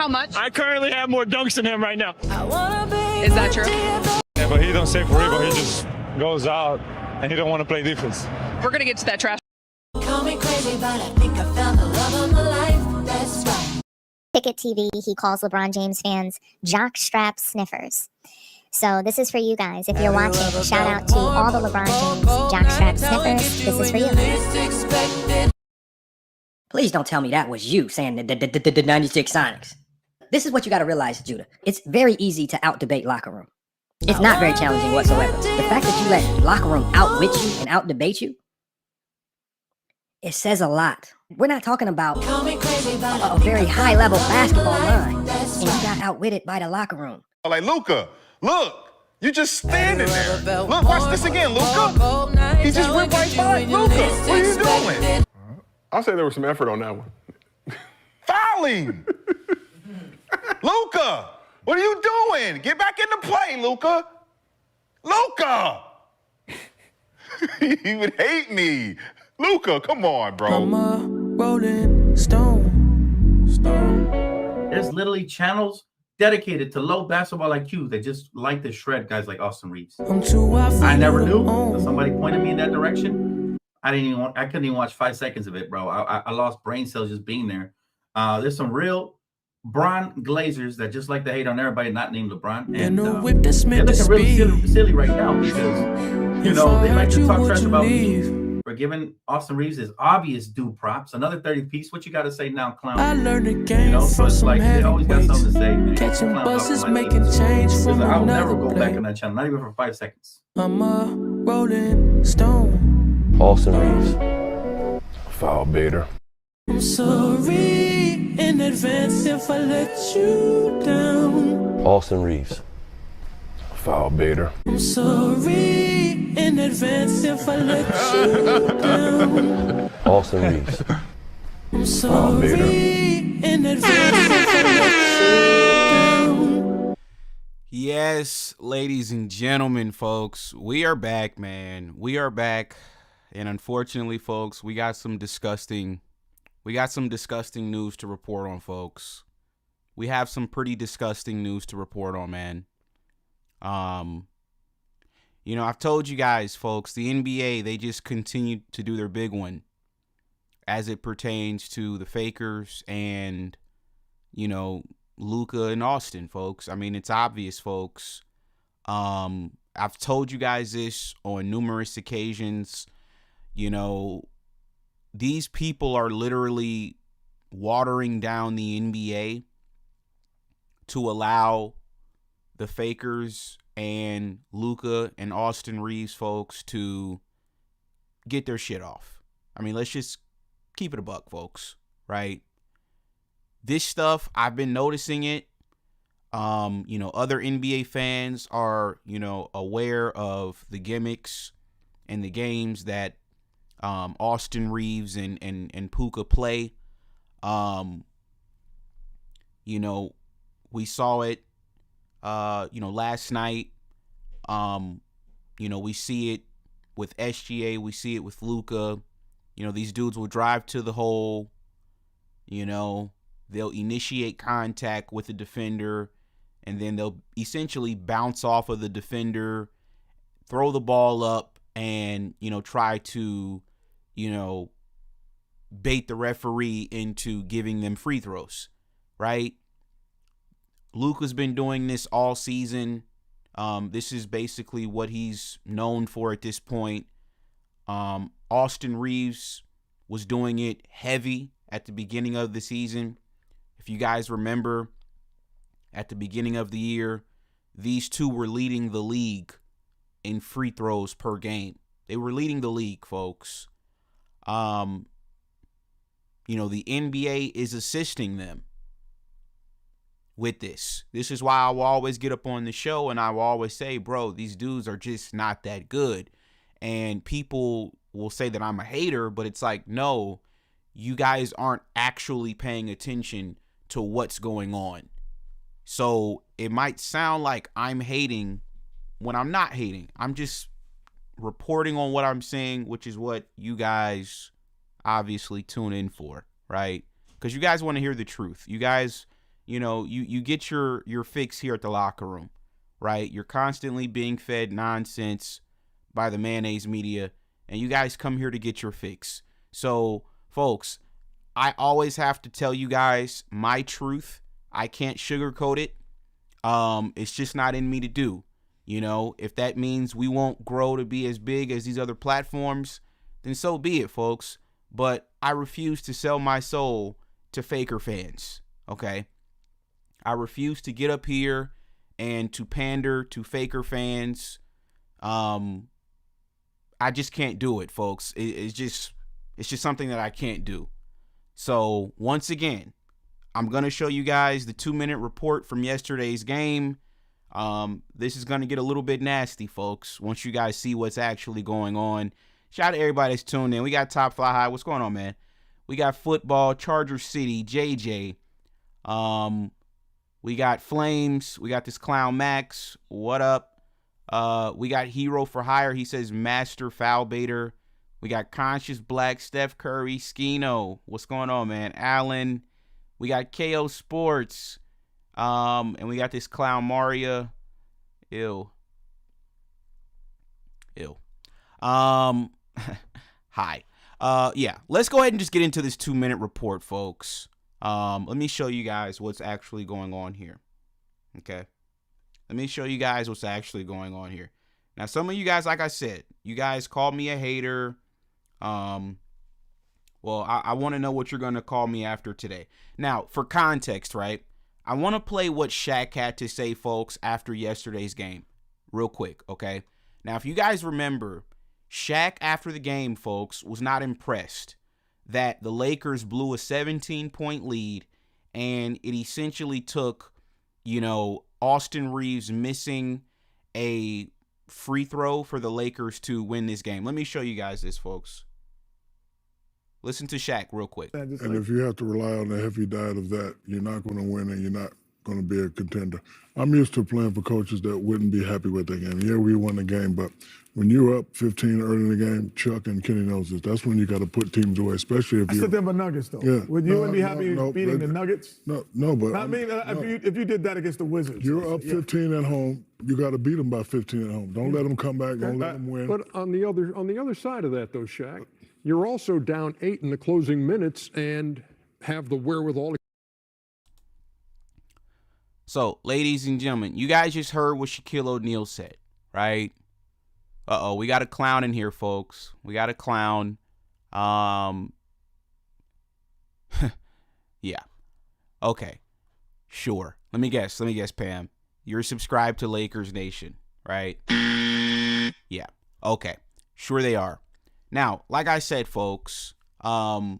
how much? I currently have more dunks than him right now. Is that true? Yeah, but he don't stay for real. He just goes out and he don't want to play defense. We're going to get to that trash. Call me crazy, but I think I found the love of my life. That's right. Pickett TV, he calls LeBron James fans jockstrap sniffers. So this is for you guys. If you're watching, shout out to all the LeBron James jockstrap sniffers. This is for you. Please don't tell me that was you saying the 96 Sonics. This is what you got to realize, Judah. It's very easy to out-debate locker room. It's not very challenging whatsoever. The fact that you let locker room outwit you and out-debate you, it says a lot. We're not talking about a very high-level basketball line, and you got outwitted by the locker room. Like, Luka, look, you just standing there. Look, watch this again, Luka. He just went right by. Luka, what are you doing? I'll say there was some effort on that one. Fouling. Luka, what are you doing? Get back into play, Luka. Luka. You would hate me. Luka, come on, bro. I'm a rolling stone. There's literally channels dedicated to low basketball IQ that just like to shred guys like Austin Reaves. I never knew. So somebody pointed me in that direction. I couldn't even watch 5 seconds of it, bro. I lost brain cells just being there. There's some real Bron Glazers that just like to hate on everybody not named LeBron. And they're looking really silly right now because, you know, they like to talk trash about me. We're giving Austin Reaves his obvious due props. Another 30 piece. What you got to say now, clown? I learned the game, you know, so it's like they always got something to say, man. Catching buses, making change from another I'll never go play. back on that channel, not even for 5 seconds. I'm a rolling stone. Austin Reaves, foul baiter. I'm sorry in advance if I let you down. Austin Reaves, foul baiter. I'm sorry in advance if I let you down. Austin Reaves, I'm sorry in advance if I let you down. Yes, ladies and gentlemen, folks, we are back, man. We are back. And unfortunately, folks, we got some disgusting news to report on, folks. We have some pretty disgusting news to report on, man. You know, I've told you guys, folks, the NBA, they just continue to do their big one as it pertains to the Fakers and, you know, Luka and Austin, folks. I mean, it's obvious, folks. I've told you guys this on numerous occasions. You know, these people are literally watering down the NBA to allow the Fakers and Luka and Austin Reaves folks to get their shit off. I mean, let's just keep it a buck, folks, right? This stuff, I've been noticing it. You know, other NBA fans are, you know, aware of the gimmicks and the games that Austin Reaves and Puka play. You know, we saw it, you know, last night. You know, we see it with SGA. We see it with Luka. You know, these dudes will drive to the hole. You know, they'll initiate contact with the defender, and then they'll essentially bounce off of the defender, throw the ball up, and, you know, try to, you know, bait the referee into giving them free throws, right? Luka's been doing this all season. This is basically what he's known for at this point. Austin Reaves was doing it heavy at the beginning of the season. If you guys remember, at the beginning of the year, these two were leading the league in free throws per game. They were leading the league, folks. You know, the NBA is assisting them with this. This is why I will always get up on the show and I will always say, bro, these dudes are just not that good. And people will say that I'm a hater, but it's like, no, you guys aren't actually paying attention to what's going on. So it might sound like I'm hating when I'm not hating. I'm just reporting on what I'm seeing, which is what you guys obviously tune in for, right? Because you guys want to hear the truth. You guys, you know, you get your fix here at the locker room, right? You're constantly being fed nonsense by the mayonnaise media, and you guys come here to get your fix. So, folks, I always have to tell you guys my truth. I can't sugarcoat it. It's just not in me to do. You know, if that means we won't grow to be as big as these other platforms, then so be it, folks. But I refuse to sell my soul to faker fans, okay? I refuse to get up here and to pander to faker fans. I just can't do it, folks. It's just something that I can't do. So once again, I'm going to show you guys the 2-minute report from yesterday's game. This is going to get a little bit nasty, folks, once you guys see what's actually going on. Shout out to everybody that's tuned in. We got Top Fly High. What's going on, man? We got football, Charger City, JJ. We got Flames. We got this clown Max. What up? We got Hero for Hire. He says Master Foul Baiter. We got Conscious Black, Steph Curry, Skino. What's going on, man? Allen. We got KO Sports. And we got this clown Maria. Ew. Hi. Yeah, let's go ahead and just get into this 2-minute report, folks. Let me show you guys what's actually going on here. Okay. Let me show you guys what's actually going on here. Now, some of you guys, like I said, you guys called me a hater. Well, I want to know what you're going to call me after today. Now, for context, right? I want to play what Shaq had to say, folks, after yesterday's game. Real quick, okay? Now, if you guys remember, Shaq, after the game, folks, was not impressed that the Lakers blew a 17-point lead, and it essentially took, you know, Austin Reaves missing a free throw for the Lakers to win this game. Let me show you guys this, folks. Listen to Shaq real quick. And if you have to rely on the heavy diet of that, you're not going to win and you're not going to be a contender. I'm used to playing for coaches that wouldn't be happy with their game. Yeah, we won the game, but when you're up 15 early in the game, Chuck and Kenny knows this. That's when you got to put teams away, especially if you. I said them for Nuggets, though. Yeah. Would you be happy beating the Nuggets? No, but I mean, if you did that against the Wizards. You're up 15 at home. You got to beat them by 15 at home. Don't let them come back. Don't let them win. But on the other side of that, though, Shaq, you're also down 8 in the closing minutes and have the wherewithal. So, ladies and gentlemen, you guys just heard what Shaquille O'Neal said, right? Uh-oh, we got a clown in here, folks. We got a clown. Yeah. Okay. Sure. Let me guess, Pam. You're subscribed to Lakers Nation, right? Yeah. Okay. Sure they are. Now, like I said, folks, that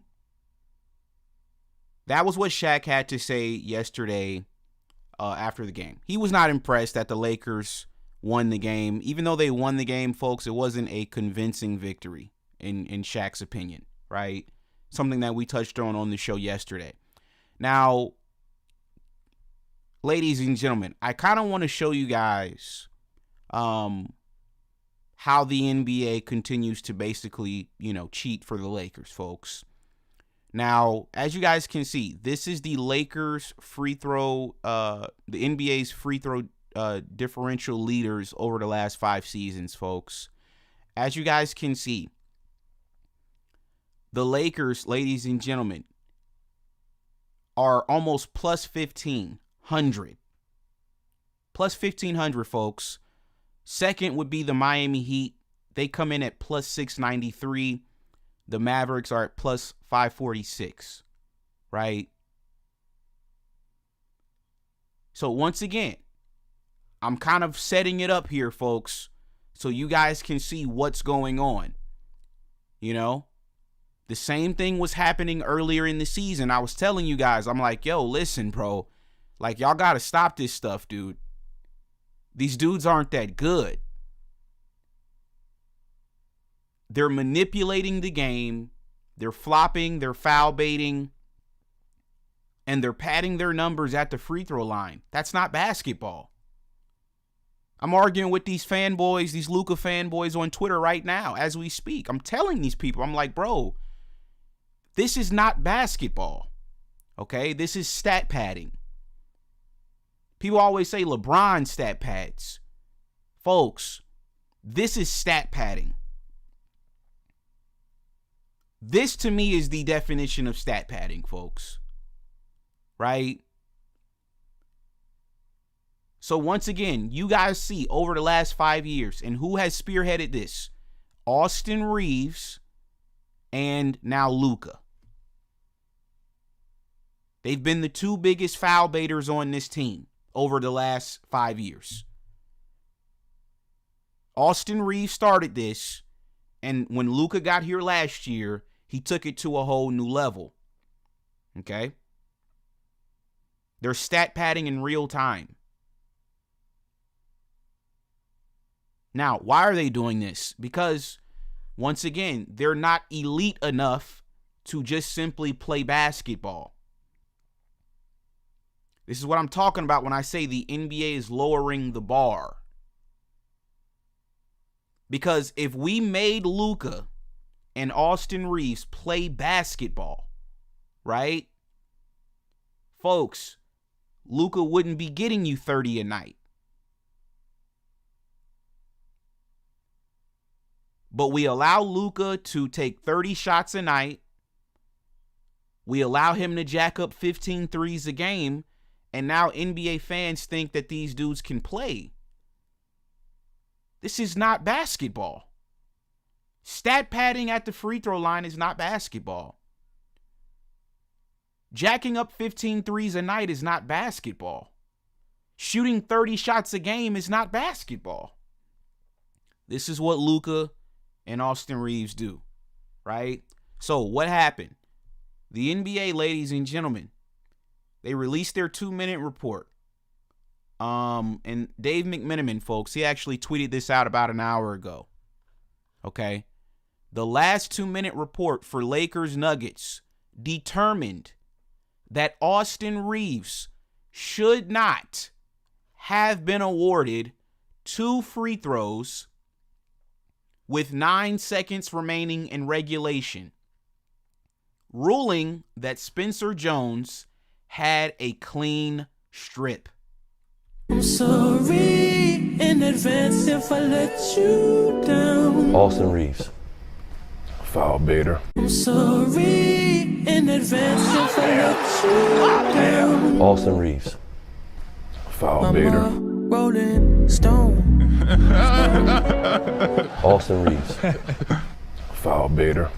was what Shaq had to say yesterday after the game. He was not impressed that the Lakers won the game. Even though they won the game, folks, it wasn't a convincing victory in Shaq's opinion, right? Something that we touched on the show yesterday. Now, ladies and gentlemen, I kind of want to show you guys how the NBA continues to basically, cheat for the Lakers, folks. Now, as you guys can see, this is the Lakers free throw, the NBA's free throw differential leaders over the last 5 seasons, folks. As you guys can see, the Lakers, ladies and gentlemen, are almost plus 1,500. Plus 1,500, folks. Second would be the Miami Heat. They come in at plus 693. The Mavericks are at plus 546, right? So once again, I'm kind of setting it up here, folks, so you guys can see what's going on. The same thing was happening earlier in the season. I was telling you guys, I'm like, yo, listen, bro. Like, y'all got to stop this stuff, dude. These dudes aren't that good. They're manipulating the game. They're flopping. They're foul baiting. And they're padding their numbers at the free throw line. That's not basketball. I'm arguing with these fanboys, these Luka fanboys on Twitter right now as we speak. I'm telling these people, I'm like, bro, this is not basketball. Okay? This is stat padding. People always say LeBron stat pads. Folks, this is stat padding. This to me is the definition of stat padding, folks. Right? So once again, you guys see over the last 5 years, and who has spearheaded this? Austin Reaves and now Luka. They've been the two biggest foul baiters on this team over the last 5 years. Austin Reaves started this, and when Luka got here last year, he took it to a whole new level. Okay? They're stat padding in real time. Now, why are they doing this? Because, once again, they're not elite enough to just simply play basketball. This is what I'm talking about when I say the NBA is lowering the bar. Because if we made Luka and Austin Reaves play basketball, right? Folks, Luka wouldn't be getting you 30 a night. But we allow Luka to take 30 shots a night. We allow him to jack up 15 threes a game. And now NBA fans think that these dudes can play. This is not basketball. Stat padding at the free throw line is not basketball. Jacking up 15 threes a night is not basketball. Shooting 30 shots a game is not basketball. This is what Luka and Austin Reaves do, right? So what happened? The NBA, ladies and gentlemen, they released their 2-minute report. And Dave McMenamin, folks, he actually tweeted this out about an hour ago. Okay? The last 2-minute report for Lakers Nuggets determined that Austin Reaves should not have been awarded 2 free throws with 9 seconds remaining in regulation, ruling that Spencer Jones had a clean strip. I'm sorry in advance if I let you down. Austin Reaves, foul baiter. I'm sorry in advance if I let you down. Austin Reaves, foul baiter. Rolling Stone. Austin Reaves, foul baiter.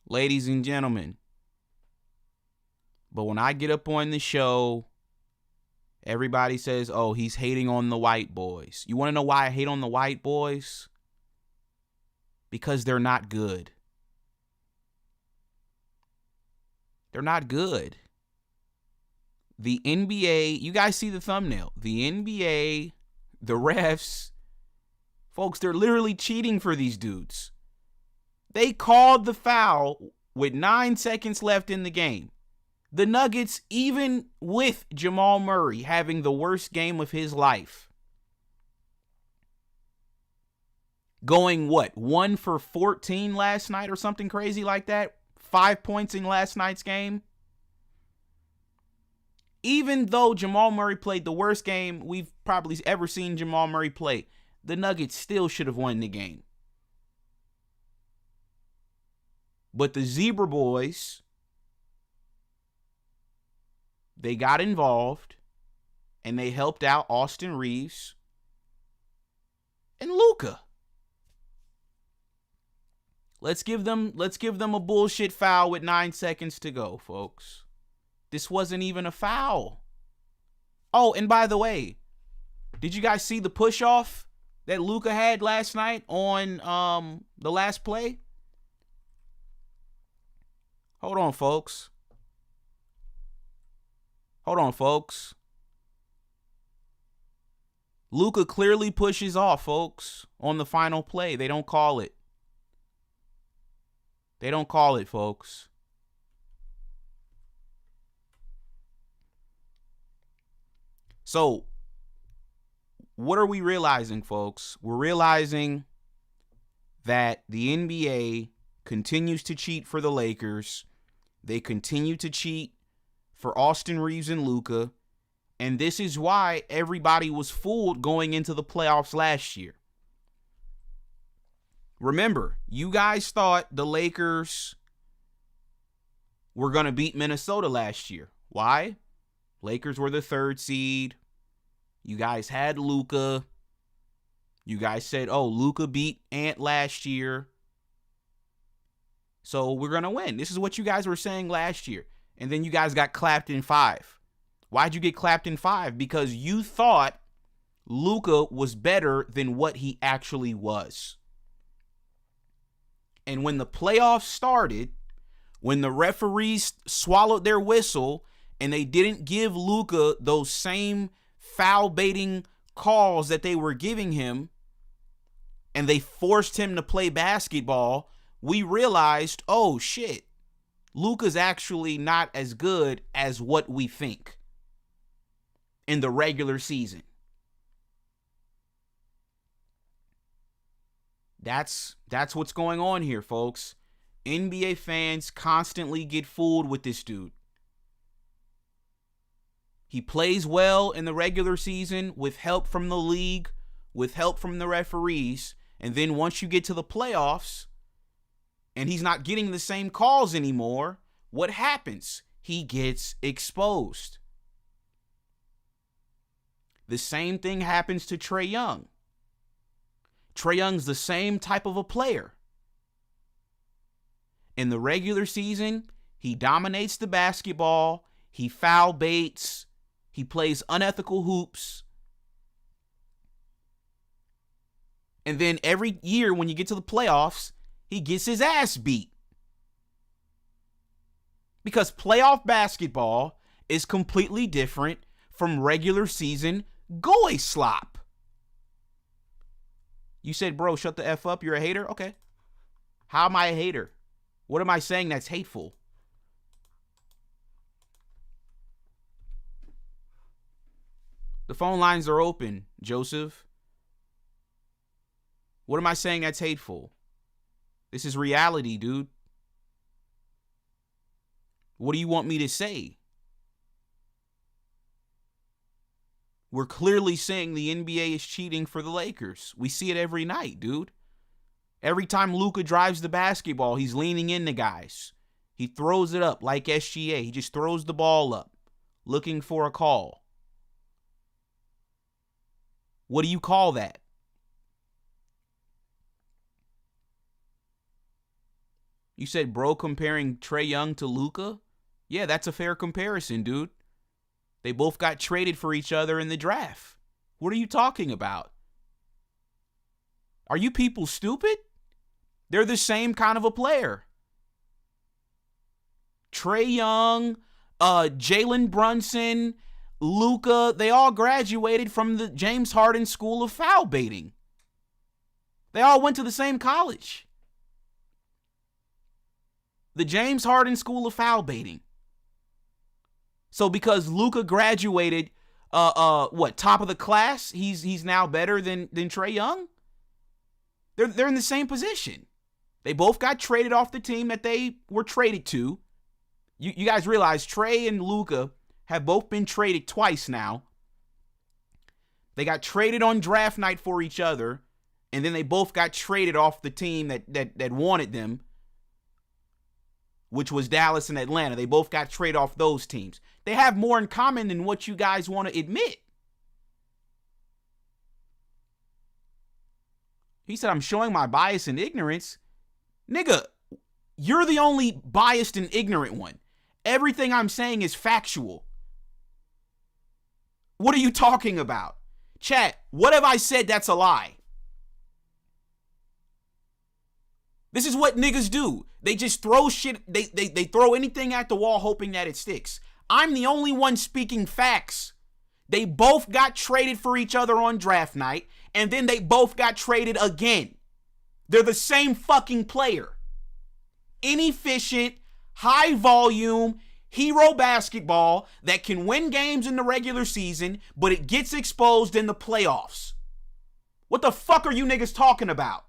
Ladies and gentlemen, but when I get up on the show, everybody says, oh, he's hating on the white boys. You want to know why I hate on the white boys? Because they're not good. They're not good. The NBA, you guys see the thumbnail. The NBA, the refs, folks, they're literally cheating for these dudes. They called the foul with 9 seconds left in the game. The Nuggets, even with Jamal Murray having the worst game of his life, going what, 1 for 14 last night or something crazy like that? 5 points in last night's game. Even though Jamal Murray played the worst game we've probably ever seen Jamal Murray play, the Nuggets still should have won the game. But the Zebra Boys, they got involved and they helped out Austin Reaves and Luka. Let's give them a bullshit foul with 9 seconds to go, folks. This wasn't even a foul. Oh, and by the way, did you guys see the push-off that Luka had last night on the last play? Hold on, folks. Luka clearly pushes off, folks, on the final play. They don't call it. Folks. So, what are we realizing, folks? We're realizing that the NBA continues to cheat for the Lakers. They continue to cheat for Austin Reaves and Luka. And this is why everybody was fooled going into the playoffs last year. Remember, you guys thought the Lakers were going to beat Minnesota last year. Why? Lakers were the 3rd seed. You guys had Luka. You guys said, oh, Luka beat Ant last year, so we're going to win. This is what you guys were saying last year. And then you guys got clapped in 5. Why'd you get clapped in 5? Because you thought Luka was better than what he actually was. And when the playoffs started, when the referees swallowed their whistle and they didn't give Luka those same foul baiting calls that they were giving him, and they forced him to play basketball, we realized, oh shit, Luka's actually not as good as what we think in the regular season. That's what's going on here, folks. NBA fans constantly get fooled with this dude. He plays well in the regular season with help from the league, with help from the referees, and then once you get to the playoffs and he's not getting the same calls anymore, what happens? He gets exposed. The same thing happens to Trae Young. Trae Young's the same type of a player. In the regular season, he dominates the basketball, he foul baits, he plays unethical hoops. And then every year when you get to the playoffs, he gets his ass beat. Because playoff basketball is completely different from regular season goalie slop. You said, bro, shut the F up, you're a hater? Okay. How am I a hater? What am I saying that's hateful? The phone lines are open, Joseph. What am I saying that's hateful? This is reality, dude. What do you want me to say? We're clearly saying the NBA is cheating for the Lakers. We see it every night, dude. Every time Luka drives the basketball, he's leaning into guys. He throws it up like SGA. He just throws the ball up, looking for a call. What do you call that? You said, bro, comparing Trae Young to Luka? Yeah, that's a fair comparison, dude. They both got traded for each other in the draft. What are you talking about? Are you people stupid? They're the same kind of a player. Trae Young, Jalen Brunson, Luka, they all graduated from the James Harden School of Foul Baiting. They all went to the same college. The James Harden School of Foul Baiting. So because Luka graduated, top of the class, he's now better than Trae Young? They're in the same position. They both got traded off the team that they were traded to. You guys realize Trae and Luka have both been traded twice now. They got traded on draft night for each other, and then they both got traded off the team that wanted them, which was Dallas and Atlanta. They both got traded off those teams. They have more in common than what you guys want to admit. He said, I'm showing my bias and ignorance. Nigga, you're the only biased and ignorant one. Everything I'm saying is factual. What are you talking about? Chat, what have I said that's a lie? This is what niggas do. They just throw shit. They throw anything at the wall hoping that it sticks. I'm the only one speaking facts. They both got traded for each other on draft night, and then they both got traded again. They're the same fucking player. Inefficient, high volume, hero basketball that can win games in the regular season, but it gets exposed in the playoffs. What the fuck are you niggas talking about?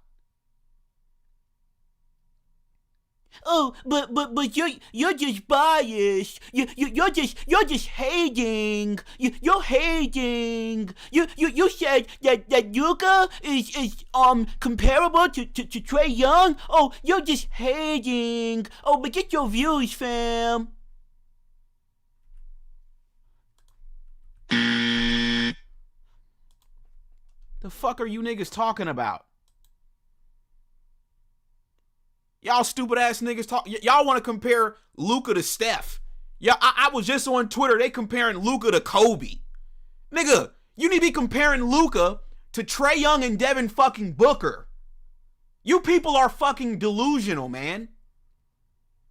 Oh, but you're just biased. You're just hating. You're hating. You said that Luka is comparable to Trae Young. Oh, you're just hating. Oh, but get your views, fam. The fuck are you niggas talking about? Y'all stupid ass niggas talk. Y'all want to compare Luka to Steph. Yeah, I was just on Twitter. They comparing Luka to Kobe. Nigga, you need to be comparing Luka to Trae Young and Devin fucking Booker. You people are fucking delusional, man.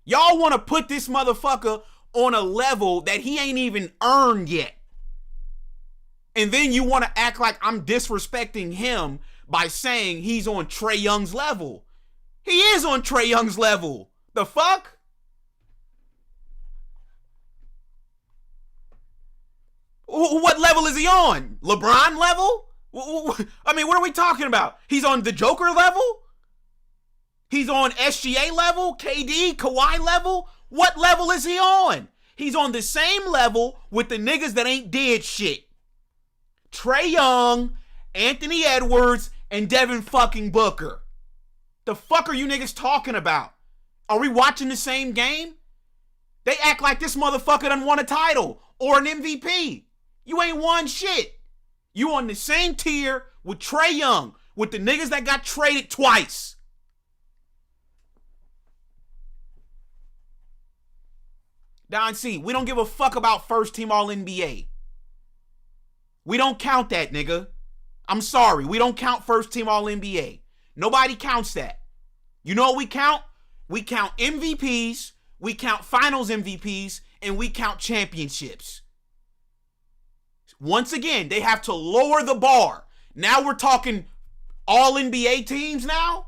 Y'all want to put this motherfucker on a level that he ain't even earned yet. And then you want to act like I'm disrespecting him by saying he's on Trae Young's level. He is on Trae Young's level. The fuck? What level is he on? LeBron level? I mean, what are we talking about? He's on the Joker level? He's on SGA level? KD, Kawhi level? What level is he on? He's on the same level with the niggas that ain't did shit. Trae Young, Anthony Edwards, and Devin fucking Booker. The fuck are you niggas talking about? Are we watching the same game? They act like this motherfucker done won a title or an MVP. You ain't won shit. You on the same tier with Trae Young, with the niggas that got traded twice. Don C, we don't give a fuck about first team All-NBA. We don't count that, nigga. I'm sorry. We don't count first team All-NBA. Nobody counts that. You know what we count? We count MVPs, we count finals MVPs, and we count championships. Once again, they have to lower the bar. Now we're talking All-NBA teams now?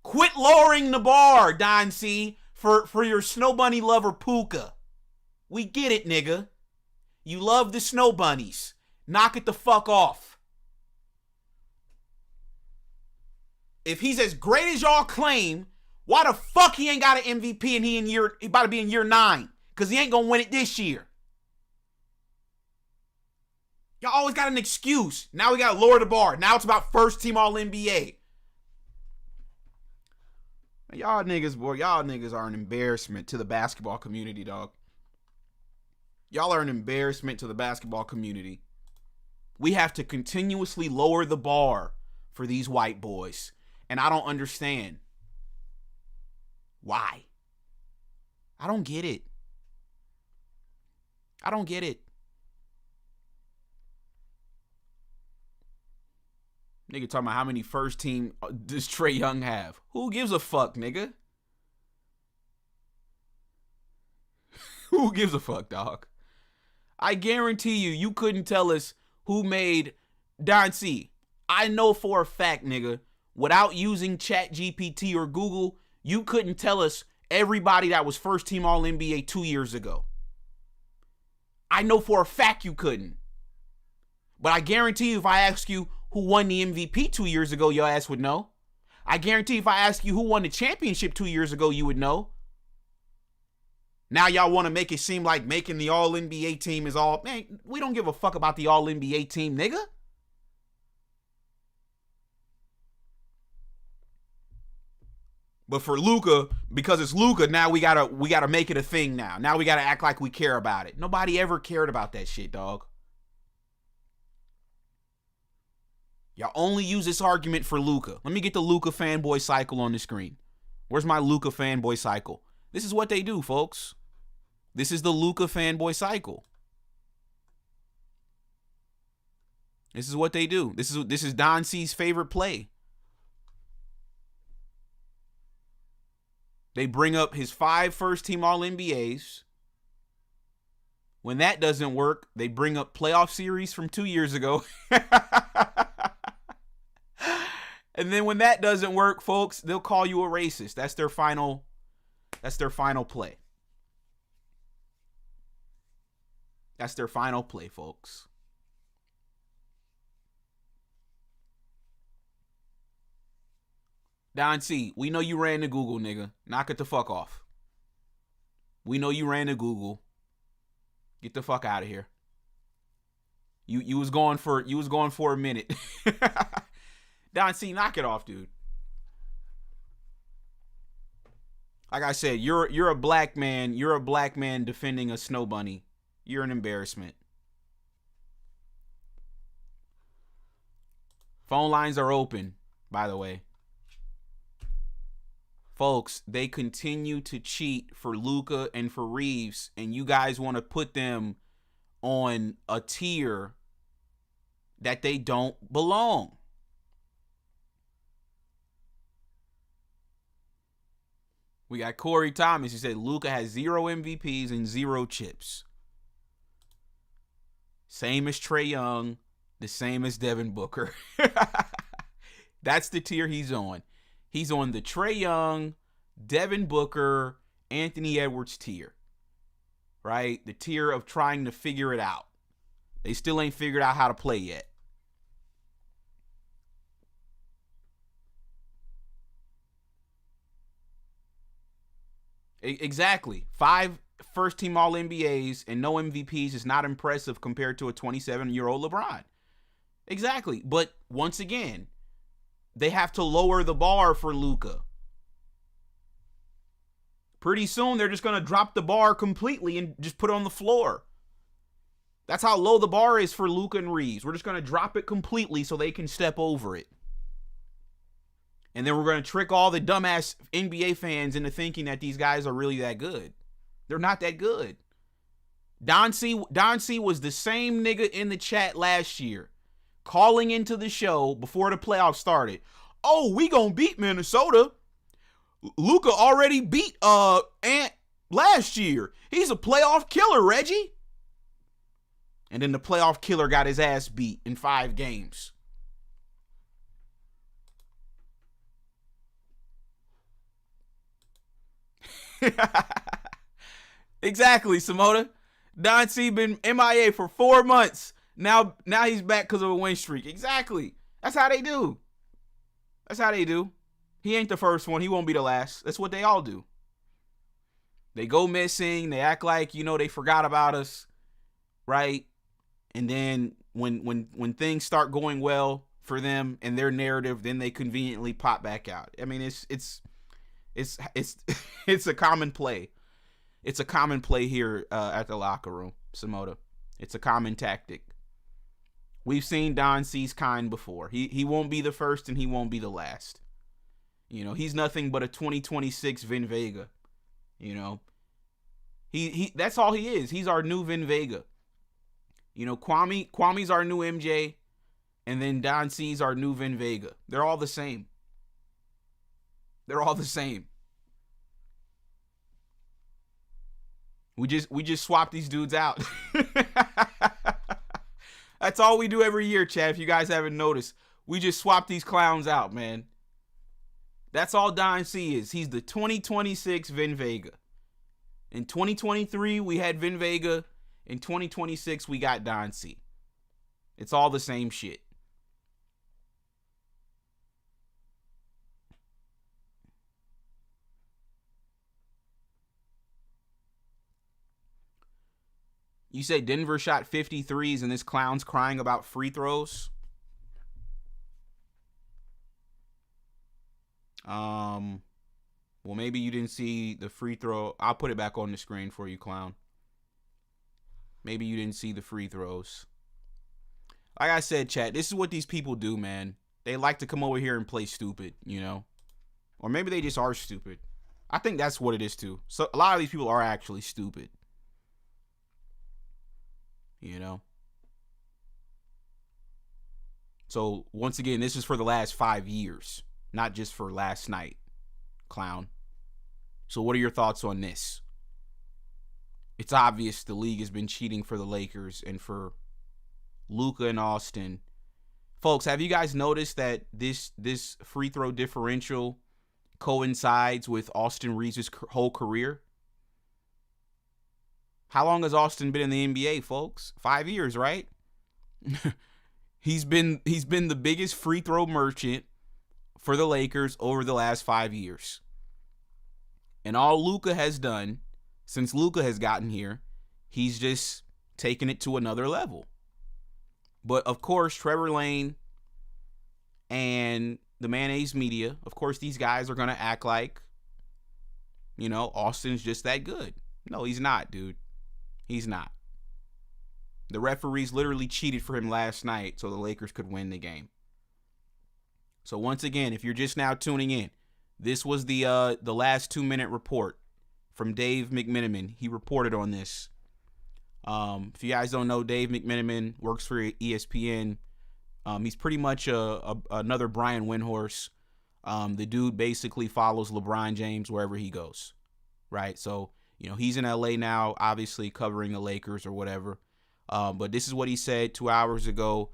Quit lowering the bar, Don C, for your Snow Bunny lover Puka. We get it, nigga. You love the Snow Bunnies. Knock it the fuck off. If he's as great as y'all claim, why the fuck he ain't got an MVP and he about to be in year 9? Because he ain't going to win it this year. Y'all always got an excuse. Now we got to lower the bar. Now it's about first team All-NBA. Y'all niggas, boy, y'all niggas are an embarrassment to the basketball community, dog. Y'all are an embarrassment to the basketball community. We have to continuously lower the bar for these white boys. And I don't understand. Why? I don't get it. I don't get it. Nigga talking about how many first team does Trae Young have? Who gives a fuck, nigga? Who gives a fuck, dog? I guarantee you couldn't tell us who made Don C. I know for a fact, nigga, without using ChatGPT or Google, you couldn't tell us everybody that was first team All-NBA 2 years ago. I know for a fact you couldn't. But I guarantee you if I ask you who won the MVP 2 years ago, your ass would know. I guarantee if I ask you who won the championship 2 years ago, you would know. Now y'all want to make it seem like making the All-NBA team is all... Man, we don't give a fuck about the All-NBA team, nigga. But for Luka, because it's Luka, now we gotta make it a thing now. Now we gotta act like we care about it. Nobody ever cared about that shit, dog. Y'all only use this argument for Luka. Let me get the Luka fanboy cycle on the screen. Where's my Luka fanboy cycle? This is what they do, folks. This is the Luka fanboy cycle. This is what they do. This is Don C's favorite play. They bring up his 5 first-team All-NBAs. When that doesn't work, they bring up playoff series from 2 years ago. And then when that doesn't work, folks, they'll call you a racist. That's their final play. That's their final play, folks. Don C, we know you ran to Google, nigga. Knock it the fuck off. We know you ran to Google. Get the fuck out of here. You was going for a minute. Don C, knock it off, dude. Like I said, you're a black man. You're a black man defending a snow bunny. You're an embarrassment. Phone lines are open, by the way. Folks, they continue to cheat for Luka and for Reaves, and you guys want to put them on a tier that they don't belong. We got Corey Thomas. He said Luka has 0 MVPs and 0 chips. Same as Trae Young, the same as Devin Booker. That's the tier he's on. He's on the Trae Young, Devin Booker, Anthony Edwards tier. Right? The tier of trying to figure it out. They still ain't figured out how to play yet. Exactly. 5 first-team All-NBAs and no MVPs is not impressive compared to a 27-year-old LeBron. Exactly. But once again, they have to lower the bar for Luka. Pretty soon, they're just going to drop the bar completely and just put it on the floor. That's how low the bar is for Luka and Reaves. We're just going to drop it completely so they can step over it. And then we're going to trick all the dumbass NBA fans into thinking that these guys are really that good. They're not that good. Don C was the same nigga in the chat last year, calling into the show before the playoffs started. Oh, we gonna beat Minnesota. Luka already beat Ant last year. He's a playoff killer, Reggie. And then the playoff killer got his ass beat in 5 games. Exactly, Simona. Don C been MIA for 4 months. Now he's back because of a win streak. Exactly. That's how they do. That's how they do. He ain't the first one. He won't be the last. That's what they all do. They go missing. They act like, they forgot about us. Right? And then when things start going well for them and their narrative, then they conveniently pop back out. I mean, it's a common play. It's a common play here at the locker room, Simota. It's a common tactic. We've seen Don C's kind before. He won't be the first and he won't be the last. He's nothing but a 2026 Vin Vega. He that's all he is. He's our new Vin Vega. Kwame's our new MJ, and then Don C's our new Vin Vega. They're all the same. They're all the same. We just swap these dudes out. That's all we do every year, Chad. If you guys haven't noticed, we just swap these clowns out, man. That's all Don C is. He's the 2026 Vin Vega. In 2023, we had Vin Vega. In 2026, we got Don C. It's all the same shit. You say Denver shot 53s and this clown's crying about free throws? Well, maybe you didn't see the free throw. I'll put it back on the screen for you, clown. Maybe you didn't see the free throws. Like I said, chat, this is what these people do, man. They like to come over here and play stupid, Or maybe they just are stupid. I think that's what it is, too. So a lot of these people are actually stupid. So once again, this is for the last 5 years, not just for last night, clown. So what are your thoughts on this? It's obvious the league has been cheating for the Lakers and for Luka and Austin. Folks, have you guys noticed that this free throw differential coincides with Austin Reaves' whole career? How long has Austin been in the NBA, folks? 5 years, right? He's been the biggest free throw merchant for the Lakers over the last 5 years. And all Luka has done since Luka has gotten here, he's just taken it to another level. But of course, Trevor Lane and the mayonnaise media, of course, these guys are going to act like, Austin's just that good. No, he's not, dude. He's not. The referees literally cheated for him last night so the Lakers could win the game. So once again, if you're just now tuning in, this was the last 2-minute report from Dave McMenamin. He reported on this. If you guys don't know, Dave McMenamin works for ESPN. He's pretty much another Brian Windhorse. The dude basically follows LeBron James wherever he goes, right? So, he's in LA now, obviously covering the Lakers or whatever. But this is what he said 2 hours ago.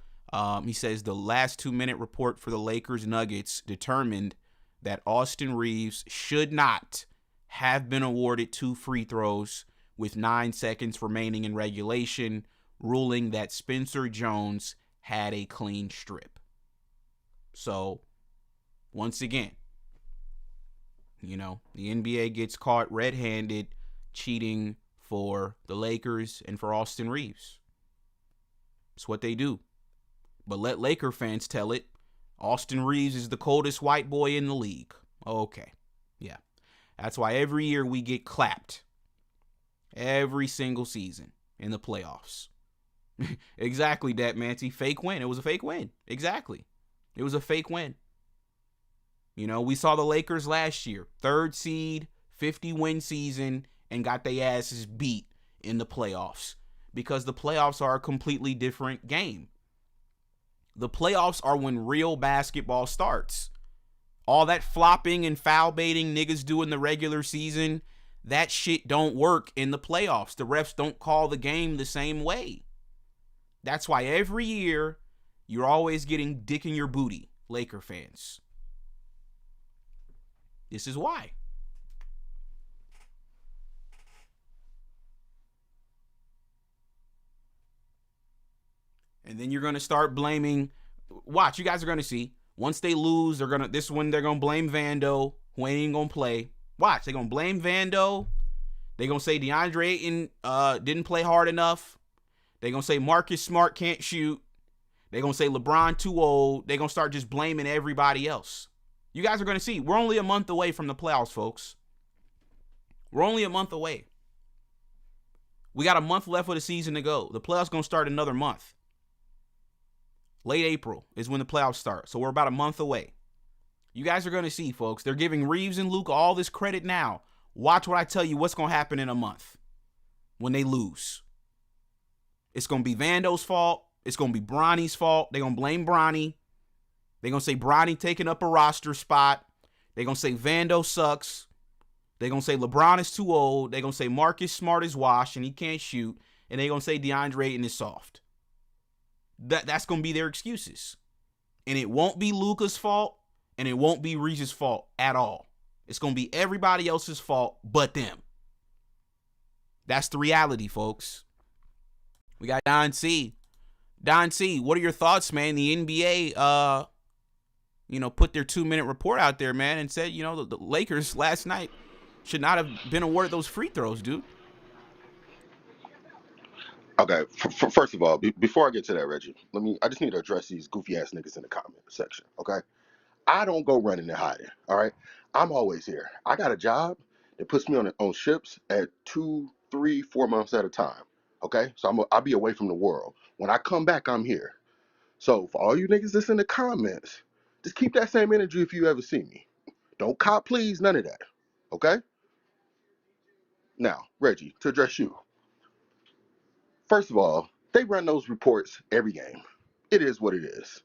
He says the last 2-minute report for the Lakers Nuggets determined that Austin Reaves should not have been awarded 2 free throws with 9 seconds remaining in regulation, ruling that Spencer Jones had a clean strip. So, once again, the NBA gets caught red-handed cheating for the Lakers and for Austin Reaves. It's what they do. But let Laker fans tell it. Austin Reaves is the coldest white boy in the league. Okay. Yeah. That's why every year we get clapped. Every single season in the playoffs. Exactly, Dat Manti. Fake win. It was a fake win. Exactly. It was a fake win. We saw the Lakers last year. 3rd seed, 50-win season, and got their asses beat in the playoffs. Because the playoffs are a completely different game. The playoffs are when real basketball starts. All that flopping and foul baiting niggas do in the regular season, that shit don't work in the playoffs. The refs don't call the game the same way. That's why every year you're always getting dick in your booty, Laker fans. This is why. And then you're going to start blaming. Watch, you guys are going to see. Once they lose, this is when they're going to blame Vando, who ain't even going to play. Watch, they're going to blame Vando. They're going to say DeAndre Ayton didn't play hard enough. They're going to say Marcus Smart can't shoot. They're going to say LeBron too old. They're going to start just blaming everybody else. You guys are going to see. We're only a month away from the playoffs, folks. We're only a month away. We got a month left of the season to go. The playoffs going to start another month. Late April is when the playoffs start. So we're about a month away. You guys are going to see, folks. They're giving Reaves and Luka all this credit now. Watch what I tell you what's going to happen in a month when they lose. It's going to be Vando's fault. It's going to be Bronny's fault. They're going to blame Bronny. They're going to say Bronny taking up a roster spot. They're going to say Vando sucks. They're going to say LeBron is too old. They're going to say Marcus Smart is washed and he can't shoot. And they're going to say DeAndre Ayton is soft. That's going to be their excuses. And it won't be Luka's fault, and it won't be Reese's fault at all. It's going to be everybody else's fault but them. That's the reality, folks. We got Don C. Don C, what are your thoughts, man? The NBA, put their 2-minute report out there, man, and said, the Lakers last night should not have been awarded those free throws, dude. Okay, first of all, before I get to that, Reggie, I just need to address these goofy ass niggas in the comment section, okay? I don't go running and hiding, all right? I'm always here. I got a job that puts me on ships at 2, 3, 4 months at a time, okay? So I'll be away from the world. When I come back, I'm here. So for all you niggas that's in the comments, just keep that same energy if you ever see me. Don't cop, please, none of that, okay? Now, Reggie, to address you. First of all, they run those reports every game. It is what it is.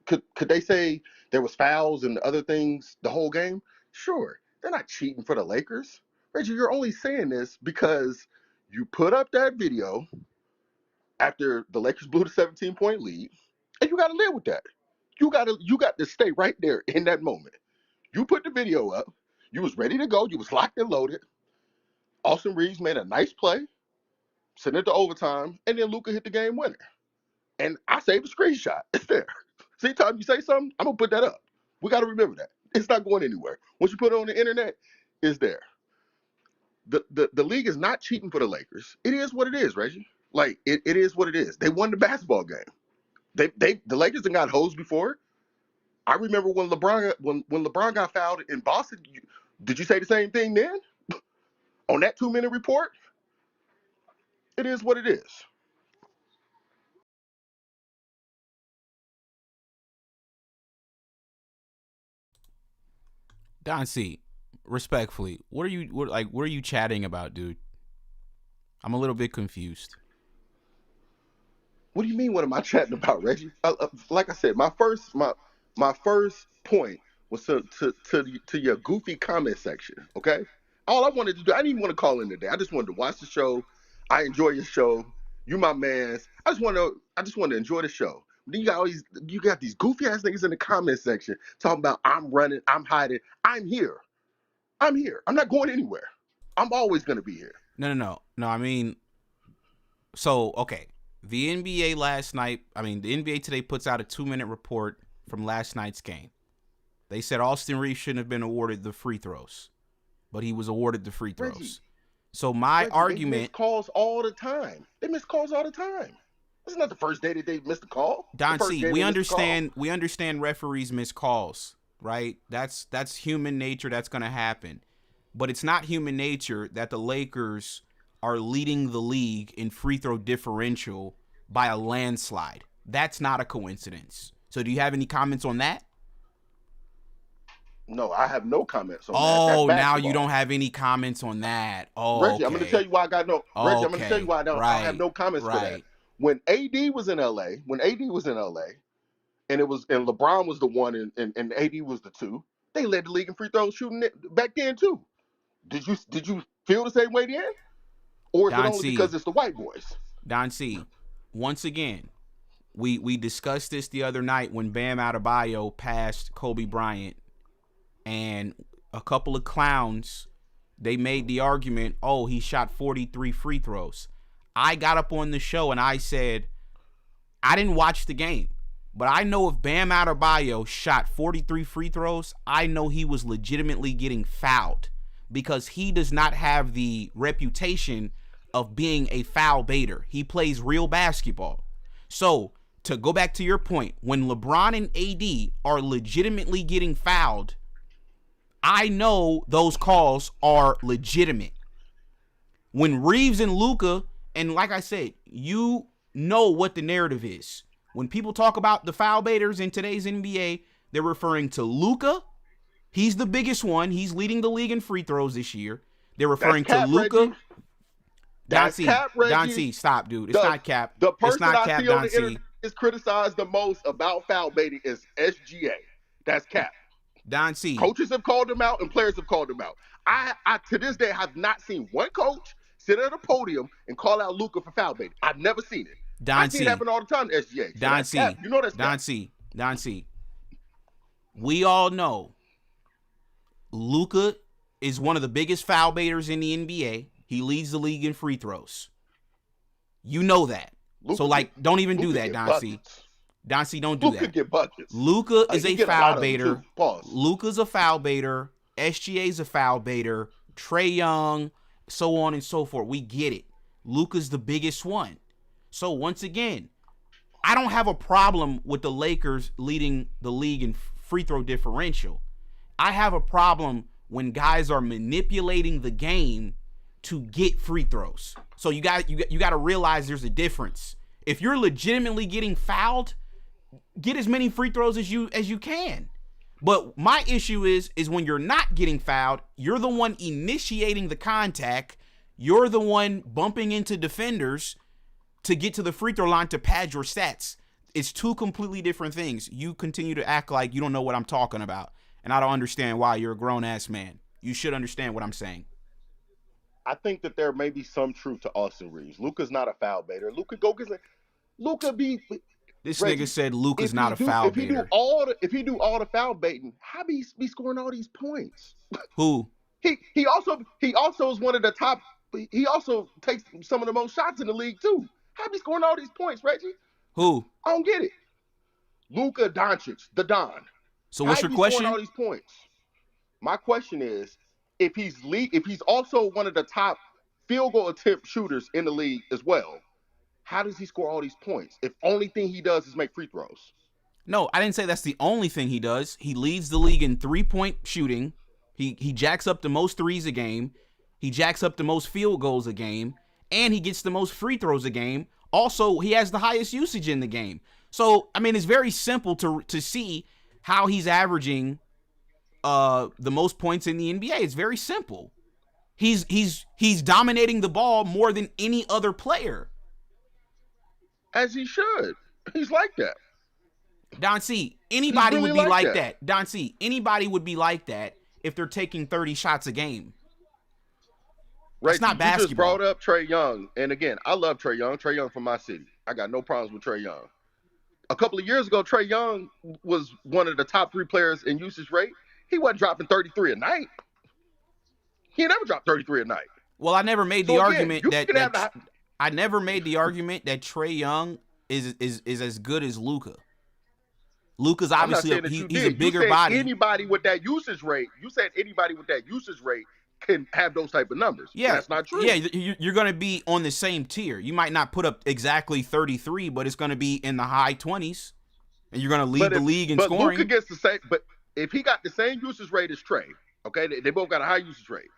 Could they say there was fouls and other things the whole game? Sure. They're not cheating for the Lakers. Reggie, you're only saying this because you put up that video after the Lakers blew the 17-point lead, and you got to live with that. You got to stay right there in that moment. You put the video up. You was ready to go. You was locked and loaded. Austin Reaves made a nice play. Sent it to overtime, and then Luka hit the game winner. And I saved a screenshot. It's there. See, time you say something, I'm gonna put that up. We got to remember that it's not going anywhere. Once you put it on the internet, it's there. The league is not cheating for the Lakers. It is what it is, Reggie. Like it is what it is. They won the basketball game. The Lakers done got hosed before. I remember when LeBron got fouled in Boston. Did you say the same thing then? On that 2-minute report? It is what it is. Don C, respectfully, what are you chatting about, dude? I'm a little bit confused. What do you mean? What am I chatting about, Reggie? Like I said, my first point was to your goofy comment section. Okay, all I wanted to do, I didn't even want to call in today. I just wanted to watch the show. I enjoy your show. You my mans. I just want to enjoy the show. Then you got these goofy ass niggas in the comment section talking about I'm running, I'm hiding. I'm here. I'm here. I'm not going anywhere. I'm always gonna be here. No. I mean, so okay. The NBA today puts out a 2-minute report from last night's game. They said Austin Reaves shouldn't have been awarded the free throws, but he was awarded the free throws. Reggie, so my Reggie, argument. They miss calls all the time. This is not the first day that they missed a call. Don C, we understand referees miss calls, right? That's human nature. That's going to happen. But it's not human nature that the Lakers are leading the league in free throw differential by a landslide. That's not a coincidence. So do you have any comments on that? No, I have no comments on that. Oh, now you don't have any comments on that. Oh, Reggie, okay. I'm going to tell you why I got no. Reggie, I'm going to tell you why I don't. Right. I have no comments for that. When AD was in LA, and LeBron was the one and AD was the two, they led the league in free throws shooting back then too. Did you feel the same way then? Or is it only because it's the white boys? Don C, once again, we discussed this the other night when Bam Adebayo passed Kobe Bryant, and a couple of clowns, they made the argument, oh, he shot 43 free throws. I got up on the show and I said, I didn't watch the game, but I know if Bam Adebayo shot 43 free throws, I know he was legitimately getting fouled because he does not have the reputation of being a foul baiter. He plays real basketball. So to go back to your point, when LeBron and AD are legitimately getting fouled, I know those calls are legitimate. When Reaves and Luka, and like I said, you know what the narrative is. When people talk about the foul baiters in today's NBA, they're referring to Luka. He's the biggest one. He's leading the league in free throws this year. They're referring to Luka. Don C, stop, dude. It's not cap. The person it's not I cap, see on Don the C. internet is criticized the most about foul baiting is SGA. That's cap. Don C. Coaches have called him out and players have called him out. I to this day have not seen one coach sit at a podium and call out Luka for foul baiting. I've never seen it. I see it happen all the time to SGA. So Don C. Cap. You know that's Don C. We all know Luka is one of the biggest foul baiters in the NBA. He leads the league in free throws. You know that. Luka, don't even do that, Don C. Don C, don't do that. Luka get buckets. Luka is a foul baiter. Pause. Luka's a foul baiter. SGA's a foul baiter. Trae Young, so on and so forth. We get it. Luka's the biggest one. So once again, I don't have a problem with the Lakers leading the league in free throw differential. I have a problem when guys are manipulating the game to get free throws. So you got to realize there's a difference. If you're legitimately getting fouled, get as many free throws as you can. But my issue is when you're not getting fouled, you're the one initiating the contact. You're the one bumping into defenders to get to the free throw line to pad your stats. It's two completely different things. You continue to act like you don't know what I'm talking about. And I don't understand why. You're a grown-ass man. You should understand what I'm saying. I think that there may be some truth to Austin Reaves. Luka's not a foul baiter. Luka be. This Reggie, nigga said Luka's not a foul baiter. If he do all the foul baiting, how be scoring all these points? Who? He also is one of the top. He also takes some of the most shots in the league too. How be scoring all these points, Reggie? Who? I don't get it. Luka Doncic, the Don. So what's your question? Scoring all these points? My question is, if he's also one of the top field goal attempt shooters in the league as well, how does he score all these points if only thing he does is make free throws? No, I didn't say that's the only thing he does. He leads the league in 3-point shooting. He jacks up the most threes a game. He jacks up the most field goals a game, and he gets the most free throws a game. Also, he has the highest usage in the game. So, I mean, it's very simple to see how he's averaging the most points in the NBA. It's very simple. He's dominating the ball more than any other player. As he should. He's like that. Don C, anybody really would be like that. that. Don C, anybody would be like that if they're taking 30 shots a game. It's not basketball. You just brought up Trae Young. And again, I love Trae Young. Trae Young from my city. I got no problems with Trae Young. A couple of years ago, Trae Young was one of the top 3 players in usage rate. He wasn't dropping 33 a night. He never dropped 33 a night. Well, I never made the argument that I never made the argument that Trae Young is as good as Luka. Luka's obviously he's a bigger body. Anybody with that usage rate, you said anybody with that usage rate can have those type of numbers. Yeah, that's not true. Yeah, you're going to be on the same tier. You might not put up exactly 33, but it's going to be in the high 20s, and you're going to lead the league in scoring. Luka gets the same. But if he got the same usage rate as Trae, okay, they both got a high usage rate.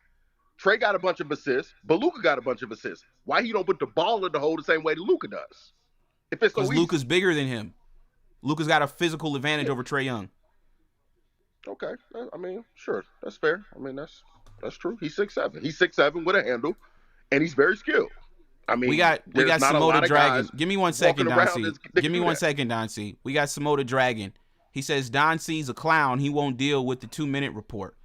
Trae got a bunch of assists, but Luka got a bunch of assists. Why he don't put the ball in the hole the same way that Luka does? If it's so easy. Because Luka's bigger than him. Luka's got a physical advantage over Trae Young. Okay, I mean, sure, that's fair. I mean, that's true. He's 6'7". He's 6'7" with a handle, and he's very skilled. I mean, we got Samoda Dragon. Give me 1 second, Don C. Give me 1 second, Don C. We got Samoda Dragon. He says Don C's a clown. He won't deal with the 2-minute report.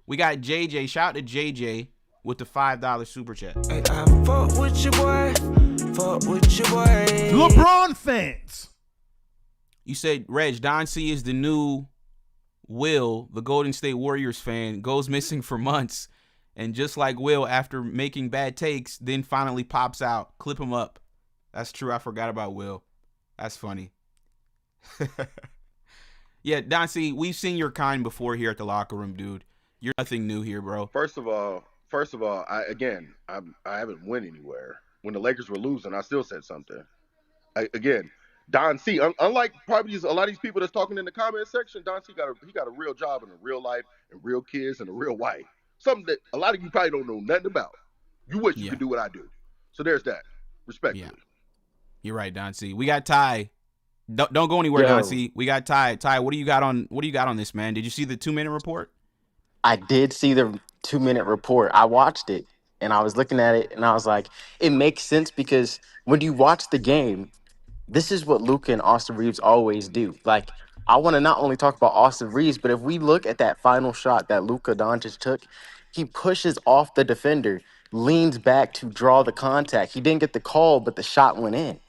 We got JJ. Shout out to JJ with the $5 super chat. Hey, I fuck with your boy. Fuck with your boy. LeBron fans. You said, Reg, Don C is the new Will, the Golden State Warriors fan, goes missing for months. And just like Will, after making bad takes, then finally pops out. Clip him up. That's true. I forgot about Will. That's funny. Yeah, Don C, we've seen your kind before here at the locker room, dude. You're nothing new here, bro. First of all, I haven't went anywhere. When the Lakers were losing, I still said something. Again, Don C, unlike probably a lot of these people that's talking in the comment section, Don C got a real job in a real life and real kids and a real wife. Something that a lot of you probably don't know nothing about. You wish you could do what I do. So there's that. Respectfully. Yeah. You're right, Don C. We got Ty. Don't go anywhere, Don C. We got Ty. Ty, what do you got on this, man? Did you see the 2-minute report? I did see the 2-minute report. I watched it and I was looking at it and I was like, it makes sense because when you watch the game, this is what Luka and Austin Reaves always do. Like, I want to not only talk about Austin Reaves, but if we look at that final shot that Luka Doncic took, he pushes off the defender, leans back to draw the contact. He didn't get the call, but the shot went in.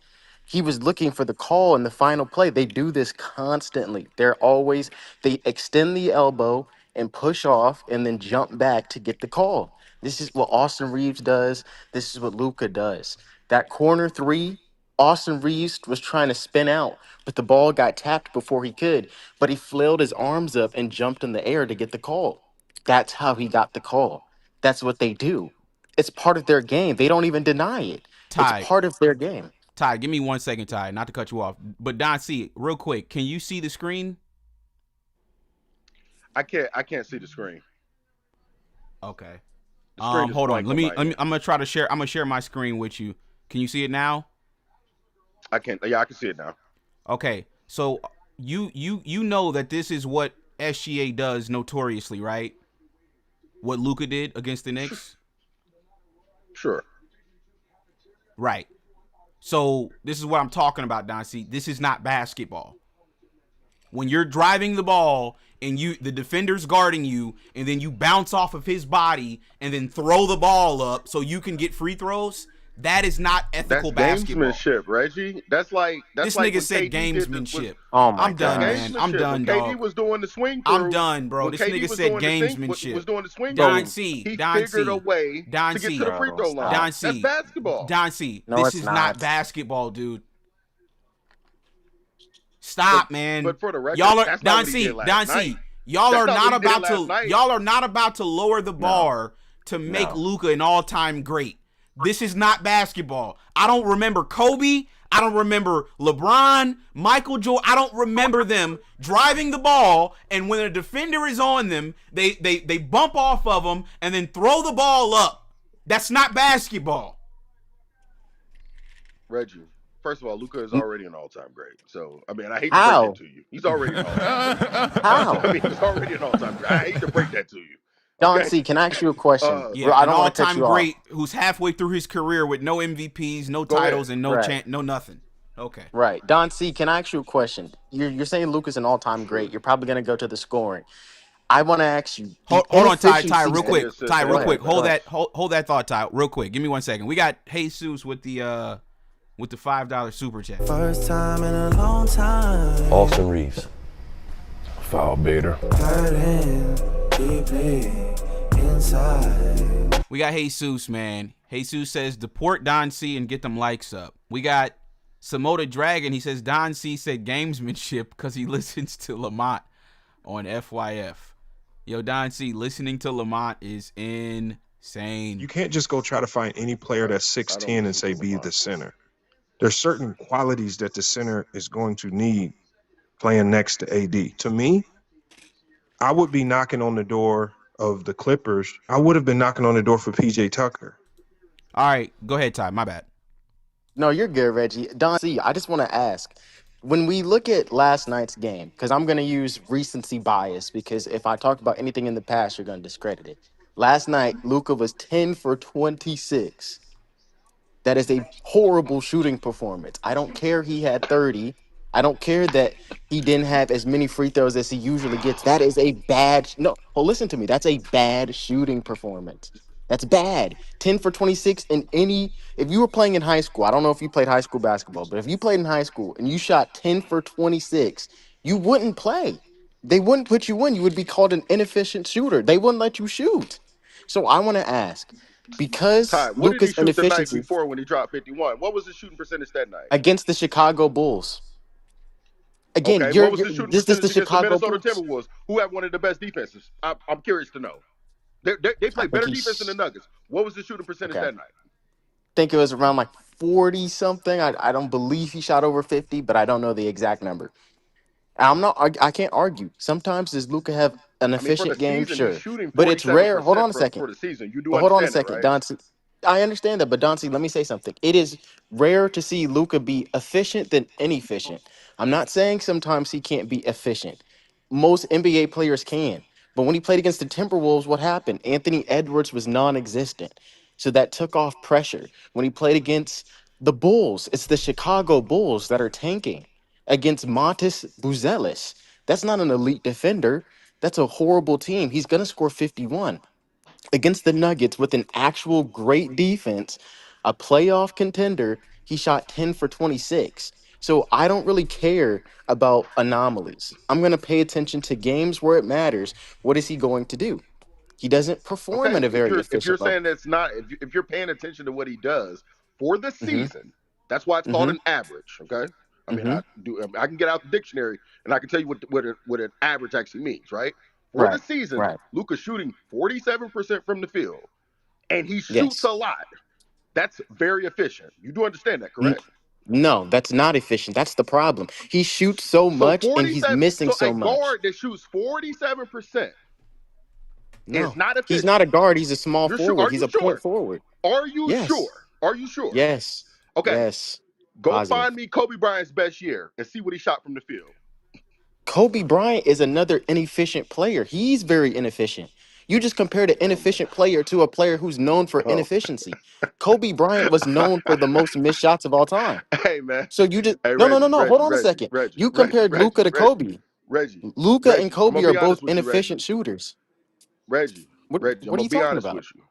He was looking for the call in the final play. They do this constantly. They extend the elbow and push off and then jump back to get the call. This is what Austin Reaves does. This is what Luka does. That corner 3, Austin Reaves was trying to spin out, but the ball got tapped before he could. But he flailed his arms up and jumped in the air to get the call. That's how he got the call. That's what they do. It's part of their game. They don't even deny it. Ty, it's part of their game. Ty, give me 1 second, Ty, not to cut you off. But Don C, real quick, can you see the screen? I can't see the screen. Okay. Hold on. I'm gonna try to share. I'm gonna share my screen with you. Can you see it now? I can. Yeah, I can see it now. Okay. So you know that this is what SGA does notoriously, right? What Luka did against the Knicks? Sure. Right. So this is what I'm talking about, Don C. This is not basketball. When you're driving the ball and the defender's guarding you, and then you bounce off of his body and then throw the ball up so you can get free throws, that is not ethical basketball. Gamesmanship, Reggie. That's like this nigga said gamesmanship. I'm done, man. I'm done, dog. KD was doing the swing through. I'm done, bro. This nigga said gamesmanship. Was doing the swing Don through. C. He Don figured C. a way Don to get C. to the free throw line. Don C. That's basketball. Don C. No, This it's is not basketball, dude. Stop, man. But for the record, y'all are that's Don not what he C. did last Don night. C. Y'all That's are not not what he did about last to. night. Y'all are not about to lower the bar to make Luka an all-time great. This is not basketball. I don't remember Kobe. I don't remember LeBron, Michael Jordan. I don't remember them driving the ball, and when a defender is on them, they bump off of them and then throw the ball up. That's not basketball. Reggie, first of all, Luka is already an all-time great. So, I mean, I hate to break How? that to you. He's already an all-time great. How? I mean, he's already an all-time great. I hate to break that to you. Don Okay? C, can I ask you a question? Yeah, I an don't want to cut all-time you great off. who's halfway through his career with no MVPs, no Go titles, ahead. and no Right. no nothing. Okay. Right. Don C, can I ask you a question? You're saying Luka's an all-time great. You're probably going to go to the scoring. I want to ask you. Hold on, Ty, inefficiencies real And quick. the assists Ty, and real the quick. rebounds. Hold that thought, Ty, real quick. Give me 1 second. We got Jesus with the $5 super chat. First time in a long time. Austin Reaves. Foul baiter. Hurting deeply inside. We got Jesus, man. Jesus says, deport Don C and get them likes up. We got Samoda Dragon. He says, Don C said gamesmanship because he listens to Lamont on FYF. Yo, Don C, listening to Lamont is insane. You can't just go try to find any player that's 6'10" and say be the center. There's certain qualities that the center is going to need playing next to AD. To me, I would be knocking on the door of the Clippers. I would have been knocking on the door for PJ Tucker. All right, go ahead, Ty. My bad. No, you're good, Reggie. Don C, I just want to ask, when we look at last night's game, because I'm going to use recency bias, because if I talk about anything in the past, you're going to discredit it. Last night, Luka was 10 for 26. That is a horrible shooting performance. I don't care he had 30. I don't care that he didn't have as many free throws as he usually gets. That is a bad listen to me. That's a bad shooting performance. That's bad. 10 for 26 in if you were playing in high school, I don't know if you played high school basketball, but if you played in high school and you shot 10 for 26, you wouldn't play. They wouldn't put you in. You would be called an inefficient shooter. They wouldn't let you shoot. So I want to ask, because Ty, what did he Luka's shoot the night inefficiency before when he dropped 51? What was his shooting percentage that night? against the Chicago Bulls. Again, Okay, what was his shooting this is percentage the against the Chicago Minnesota Bulls. Timberwolves, who have one of the best defenses? I'm curious to know. They play better defense than the Nuggets. What was the shooting percentage that night? I think it was around like 40 something. I don't believe he shot over 50, but I don't know the exact number. I can't argue. Sometimes does Luka have an I mean, for efficient the game? season, Sure, he's shooting 47% but it's rare. Hold on a second. for the season. You do But hold on a understand that, second, right? Don. I understand that, but Don, let me say something. It is rare to see Luka be efficient than inefficient. I'm not saying sometimes he can't be efficient. Most NBA players can. But when he played against the Timberwolves, what happened? Anthony Edwards was non-existent. So that took off pressure. When he played against the Bulls, it's the Chicago Bulls that are tanking against Montes Buzelis. That's not an elite defender. That's a horrible team. He's going to score 51. Against the Nuggets with an actual great defense, a playoff contender, he shot 10 for 26. So I don't really care about anomalies. I'm going to pay attention to games where it matters. What is he going to do? He doesn't perform Okay, at a very if you're efficient level. saying that's not, if you're paying attention to what he does for the season, that's why it's called an average. Okay, I mean, I can get out the dictionary and I can tell you what an average actually means, right? For the season, Luka's shooting 47% from the field, and he shoots a lot. That's very efficient. You do understand that, correct? No, that's not efficient. That's the problem. He shoots so much and he's missing so much. A guard that shoots 47% is not efficient. He's not a guard. He's a small forward. He's a point forward. Are you sure? Are you sure? Yes. Okay. Yes. Go find me Kobe Bryant's best year and see what he shot from the field. Kobe Bryant is another inefficient player. He's very inefficient. You just compared an inefficient player to a player who's known for inefficiency. Kobe Bryant was known for the most missed shots of all time. Hey, man. So you just Reggie, no. Hold on a Reggie, second. Reggie, You compared Luka to Kobe. Luka and Kobe are both inefficient shooters. Reggie, What I'm are gonna you be talking honest about? with you.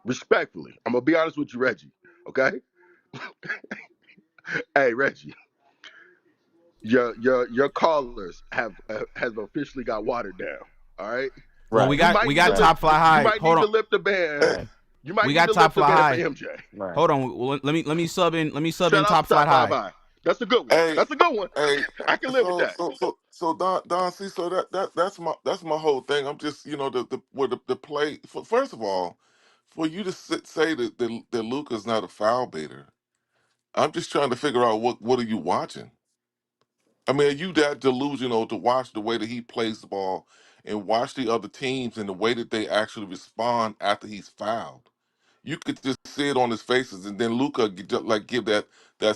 Respectfully, I'm gonna be honest with you, Reggie. Okay? Hey, Reggie. Your callers have officially got watered down. All right. Well, we got Top Fly High. You might Hold need on. to lift the band. You might We need got to Top lift the Fly band High. for MJ. Hold on. Let me sub in. Let me sub in Shout Top out to Fly High. That's a good one. Hey, That's a good one. hey. I can live with that. So Don, see, so that's my whole thing. I'm just, the play. First of all, for you to say that Luka's not a foul baiter, I'm just trying to figure out what are you watching? I mean, are you that delusional to watch the way that he plays the ball and watch the other teams and the way that they actually respond after he's fouled? You could just see it on his faces, and then Luca give that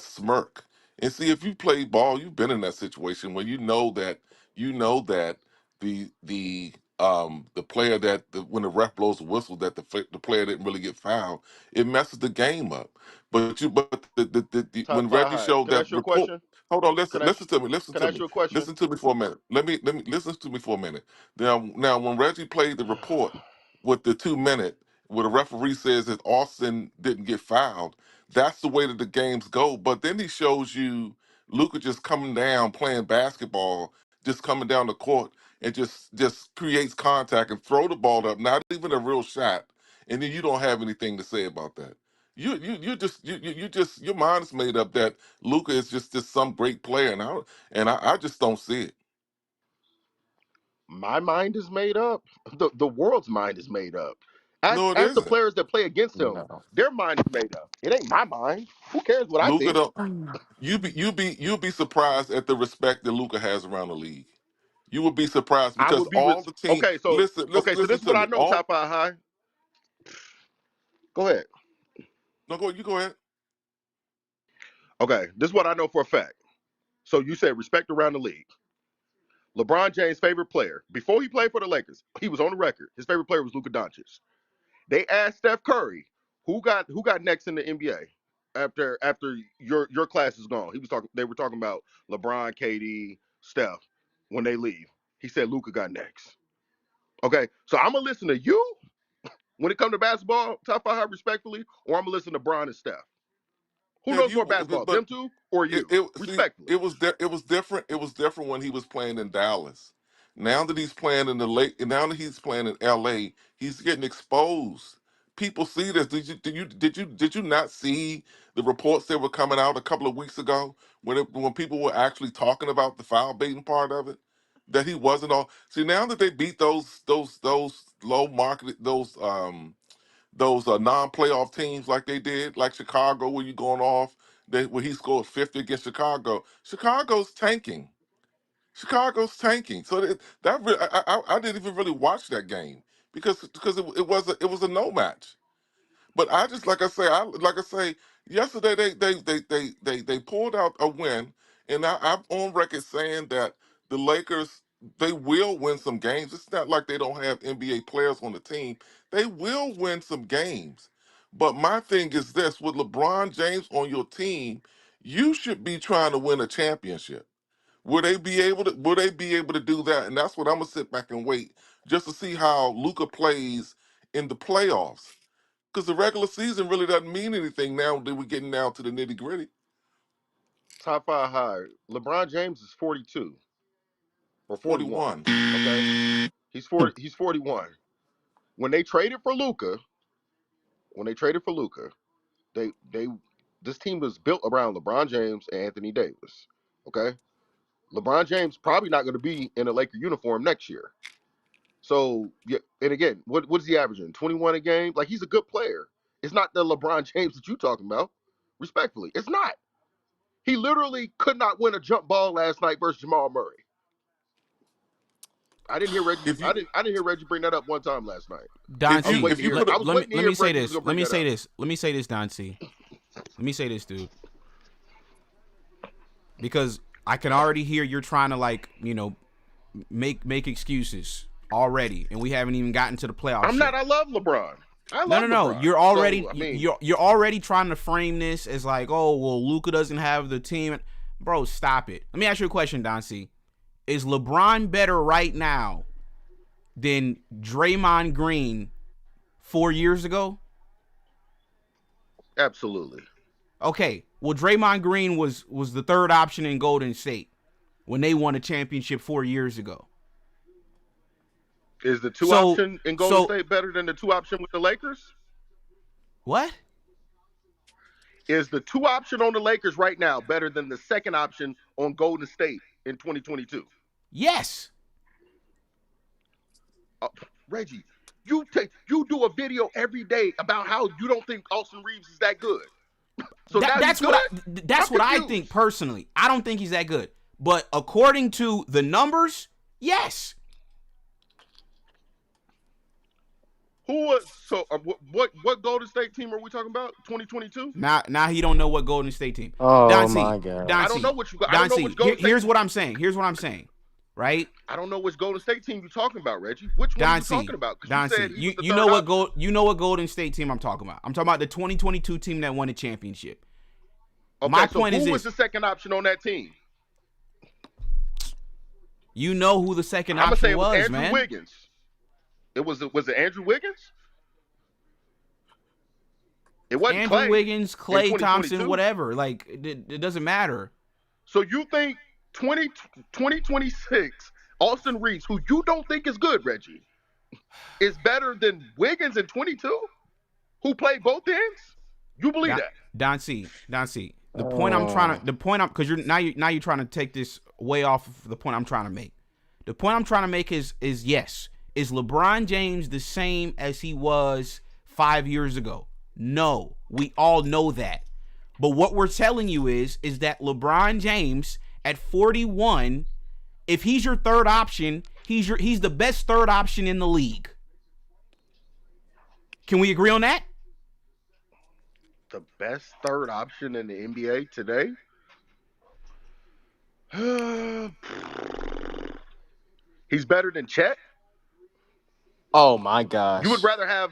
smirk. And see, if you play ball, you've been in that situation where you know that the player when the ref blows the whistle the player didn't really get fouled, it messes the game up. But Top when five Reggie high. showed Can I that ask you a report, question? hold on, Can I listen to me, listen can I to ask me, you a question? listen to me for a minute. Let me listen to me for a minute. Now when Reggie played the report with the 2 minute, where the referee says that Austin didn't get fouled, that's the way that the games go. But then he shows you Luka just coming down playing basketball, just coming down the court and just creates contact and throw the ball up, not even a real shot, and then you don't have anything to say about that. You just your mind is made up that Luka is just some great player, and I just don't see it. My mind is made up. The world's mind is made up. No, it Ask the isn't. players that play against him. No. Their mind is made up. It ain't my mind. Who cares what I Luka think? don't. You be surprised at the respect that Luka has around the league. You would be surprised I because would be all the team. okay. So Listen, listen, so listen this is to what I me. know. All Top five high. Go ahead. no, go. You go ahead. Okay, this is what I know for a fact. So you said respect around the league. LeBron James' favorite player before he played for the Lakers, he was on the record. His favorite player was Luka Doncic. They asked Steph Curry who got next in the NBA after your class is gone. He was talking. They were talking about LeBron, KD, Steph when they leave. He said Luka got next. Okay, so I'm gonna listen to you when it comes to basketball, top five respectfully, or I'm gonna listen to Bron and Steph. Who Have knows more you? basketball, But them two or it, you? it see Respectfully. it was different. It was different when he was playing in Dallas. Now that he's playing in the lake, now that he's playing in L.A., he's getting exposed. People see this. Did you not see the reports that were coming out a couple of weeks ago when people were actually talking about the foul baiting part of it? That he wasn't all. See, now that they beat those low market those non-playoff teams like they did, like Chicago, where you going off, where he scored 50 against Chicago. Chicago's tanking. Chicago's tanking. So I didn't even really watch that game because it was a no match. But I just like I say, yesterday they pulled out a win, and I'm on record saying that the Lakers they will win some games. It's not like they don't have NBA players on the team. They will win some games. But my thing is this: with LeBron James on your team, you should be trying to win a championship. Will they be able to? Will they be able to do that? And that's what I'm gonna sit back and wait just to see how Luca plays in the playoffs because the regular season really doesn't mean anything now that we're getting down to the nitty gritty. Top five high. LeBron James is 42 or 41. 41. Okay, he's 40. He's 41. When they traded for Luca, they this team was built around LeBron James and Anthony Davis. Okay, LeBron James probably not going to be in a Laker uniform next year. So yeah, and again, what is he averaging? 21 a game. Like he's a good player. It's not the LeBron James that you talking about. Respectfully, it's not. He literally could not win a jump ball last night versus Jamal Murray. I didn't hear Reggie. If you I didn't hear Reggie bring that up one time last night. if I was you Don waiting if to you hear. put I a, was let me waiting to let hear me if say Reggie was this. gonna Let bring me that say up. this. Let me say this, Don C. Let me say this, dude. Because I can already hear you're trying to make excuses already, and we haven't even gotten to the playoffs I'm yet. not. I love LeBron. I love No. LeBron. You're already So, I mean, you're already trying to frame this as like, oh well, Luka doesn't have the team. Bro, stop it. Let me ask you a question, Don C. Is LeBron better right now than Draymond Green 4 years ago? absolutely. Okay. Well, Draymond Green was the third option in Golden State when they won a championship 4 years ago. Is the two So option in Golden so State better than the two option with the Lakers? what? Is the 2 option on the Lakers right now better than the second option on Golden State in 2022? Yes. Reggie, you do a video every day about how you don't think Austin Reaves is that good. So that's what I think personally. I don't think he's that good. But according to the numbers, yes. What Golden State team are we talking about? 2022? Now he don't know what Golden State team. Oh my God. I don't know which Golden State. Here's what I'm saying. Right? I don't know which Golden State team you're talking about, Reggie. Which one are you talking about? You know what Golden State team I'm talking about. I'm talking about the 2022 team that won the championship. Okay, my point is who was the second option on that team? You know who the second I'm gonna option say it was Andrew man. Wiggins. Was it Andrew Wiggins? It wasn't Andrew Wiggins, Klay Thompson, whatever. Like it doesn't matter. So you think 2026 Austin Reaves, who you don't think is good, Reggie, is better than Wiggins in 22, who played both ends? You believe that? Don C. Because you're trying to take this way off of the point I'm trying to make. The point I'm trying to make is yes. Is LeBron James the same as he was 5 years ago? No, we all know that. But what we're telling you is that LeBron James at 41, if he's your third option, he's the best third option in the league. Can we agree on that? The best third option in the NBA today? He's better than Chet? Oh my gosh. You would rather have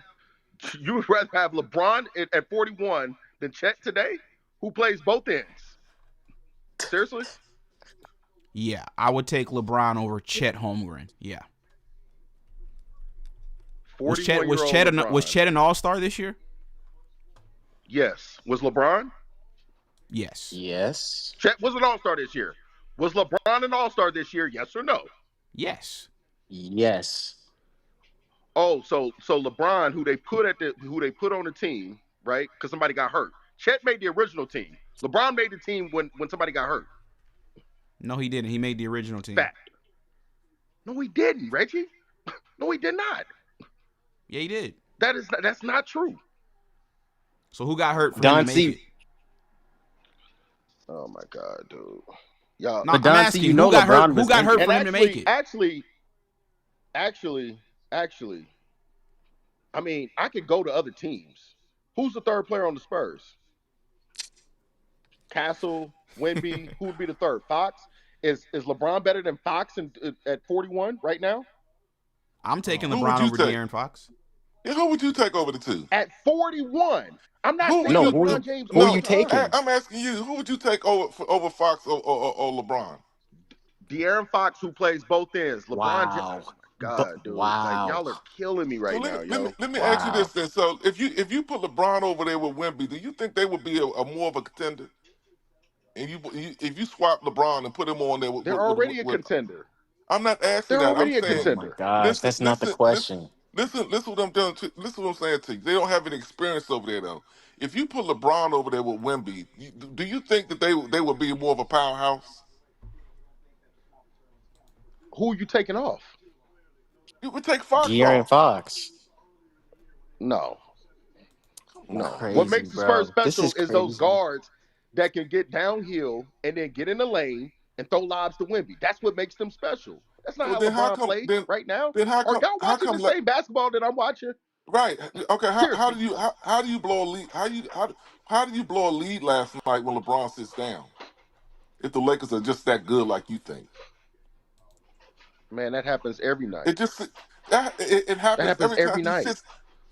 LeBron at 41 than Chet today, who plays both ends? Seriously? Yeah, I would take LeBron over Chet Holmgren. Yeah. Was Chet an All-Star this year? Yes. Was LeBron? Yes. Yes. Chet was an All-Star this year. Was LeBron an All-Star this year? Yes or no? Yes. Yes. Oh, so LeBron, who they put on the team, right? Because somebody got hurt. Chet made the original team. LeBron made the team when somebody got hurt. No, he didn't. He made the original team. Fact. No, he didn't, Reggie. No, he did not. Yeah, he did. That's not true. So who got hurt for him to make it? Oh my God, dude. Y'all, no, I'm asking you, who got hurt for him to make it? Actually, I mean, I could go to other teams. Who's the third player on the Spurs? Castle, Wemby. Who would be the third? Fox? Is LeBron better than Fox at 41 right now? I'm taking LeBron over De'Aaron Fox. Yeah, who would you take over the two? At 41. I'm not saying LeBron James. Who are you taking? I'm asking you, who would you take over Fox or LeBron? De'Aaron Fox, who plays both ends. LeBron James. Oh my God, dude. Wow. Like, y'all are killing me right now, yo. Let me ask you this then. So if you put LeBron over there with Wemby, do you think they would be a more of a contender? And if you swap LeBron and put him on there, they're already a contender. I'm not asking they're that. Already I'm a saying, contender. Oh my gosh, that's not the question. Listen what I'm doing. Listen what I'm saying to you. They don't have any experience over there though. If you put LeBron over there with Wemby, do you think that they would be more of a powerhouse? Who are you taking off? You would take Fox De'Aaron off. Fox. No. Crazy, What makes the Spurs special is crazy. those guards that can get downhill and then get in the lane and throw lobs to Wemby. That's what makes them special. That's not how LeBron plays right now. Then how come, are y'all watching the same basketball that I'm watching? Right. Okay. How do you blow a lead? How do you blow a lead last night when LeBron sits down? If the Lakers are just that good, like you think? Man, that happens every night. It happens every night.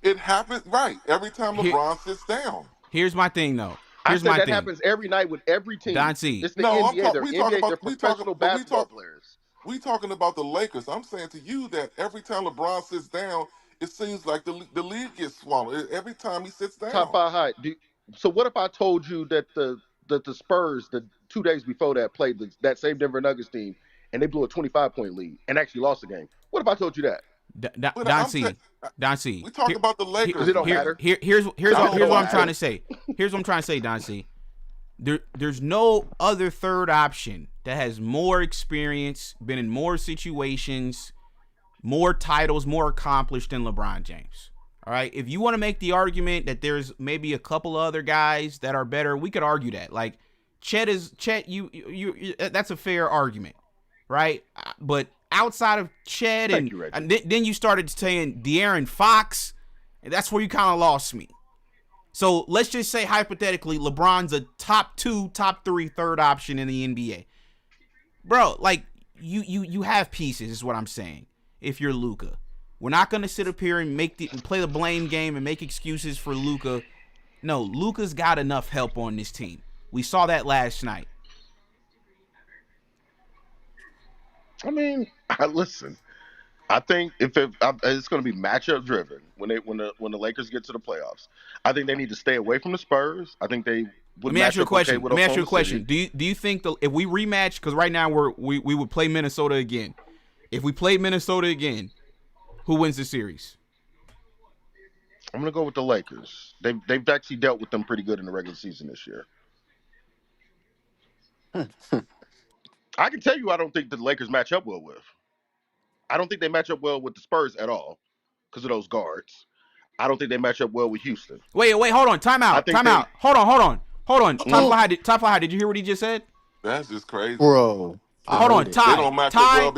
It happens every time LeBron sits down. Here's my thing, though. That happens every night with every team. Don C. It's the NBA. They're professional basketball players. We talking about the Lakers. I'm saying to you that every time LeBron sits down, it seems like the league gets swallowed. Every time he sits down. Top 5 height. So what if I told you that the Spurs, the 2 days before that, played that same Denver Nuggets team, and they blew a 25-point lead and actually lost the game? What if I told you that? Don C. Don C. We talk about the Lakers. Because it don't matter. Here's what I'm trying to say. Here's what I'm trying to say, Don C. There's no other third option that has more experience, been in more situations, more titles, more accomplished than LeBron James. All right. If you want to make the argument that there's maybe a couple of other guys that are better, we could argue that. Like Chet, you that's a fair argument, right? But outside of Chet and then you started saying De'Aaron Fox, and that's where you kind of lost me. So let's just say hypothetically, LeBron's a top 2, top 3 third option in the NBA. Bro, like you have pieces is what I'm saying. If you're Luka, we're not gonna sit up here and play the blame game and make excuses for Luka. No, Luka's got enough help on this team. We saw that last night. I mean, listen. I think if it's going to be matchup driven when the Lakers get to the playoffs, I think they need to stay away from the Spurs. I think they would. Let me ask you a question. Do you think if we rematch, because right now we would play Minnesota again. If we play Minnesota again, who wins the series? I'm going to go with the Lakers. They've actually dealt with them pretty good in the regular season this year. I can tell you, I don't think the Lakers match up well with. I don't think they match up well with the Spurs at all because of those guards. I don't think they match up well with Houston. Wait, hold on. Time out. Hold on. Top High, did you hear what he just said? That's just crazy. Bro. Hold on, Ty. They don't match up well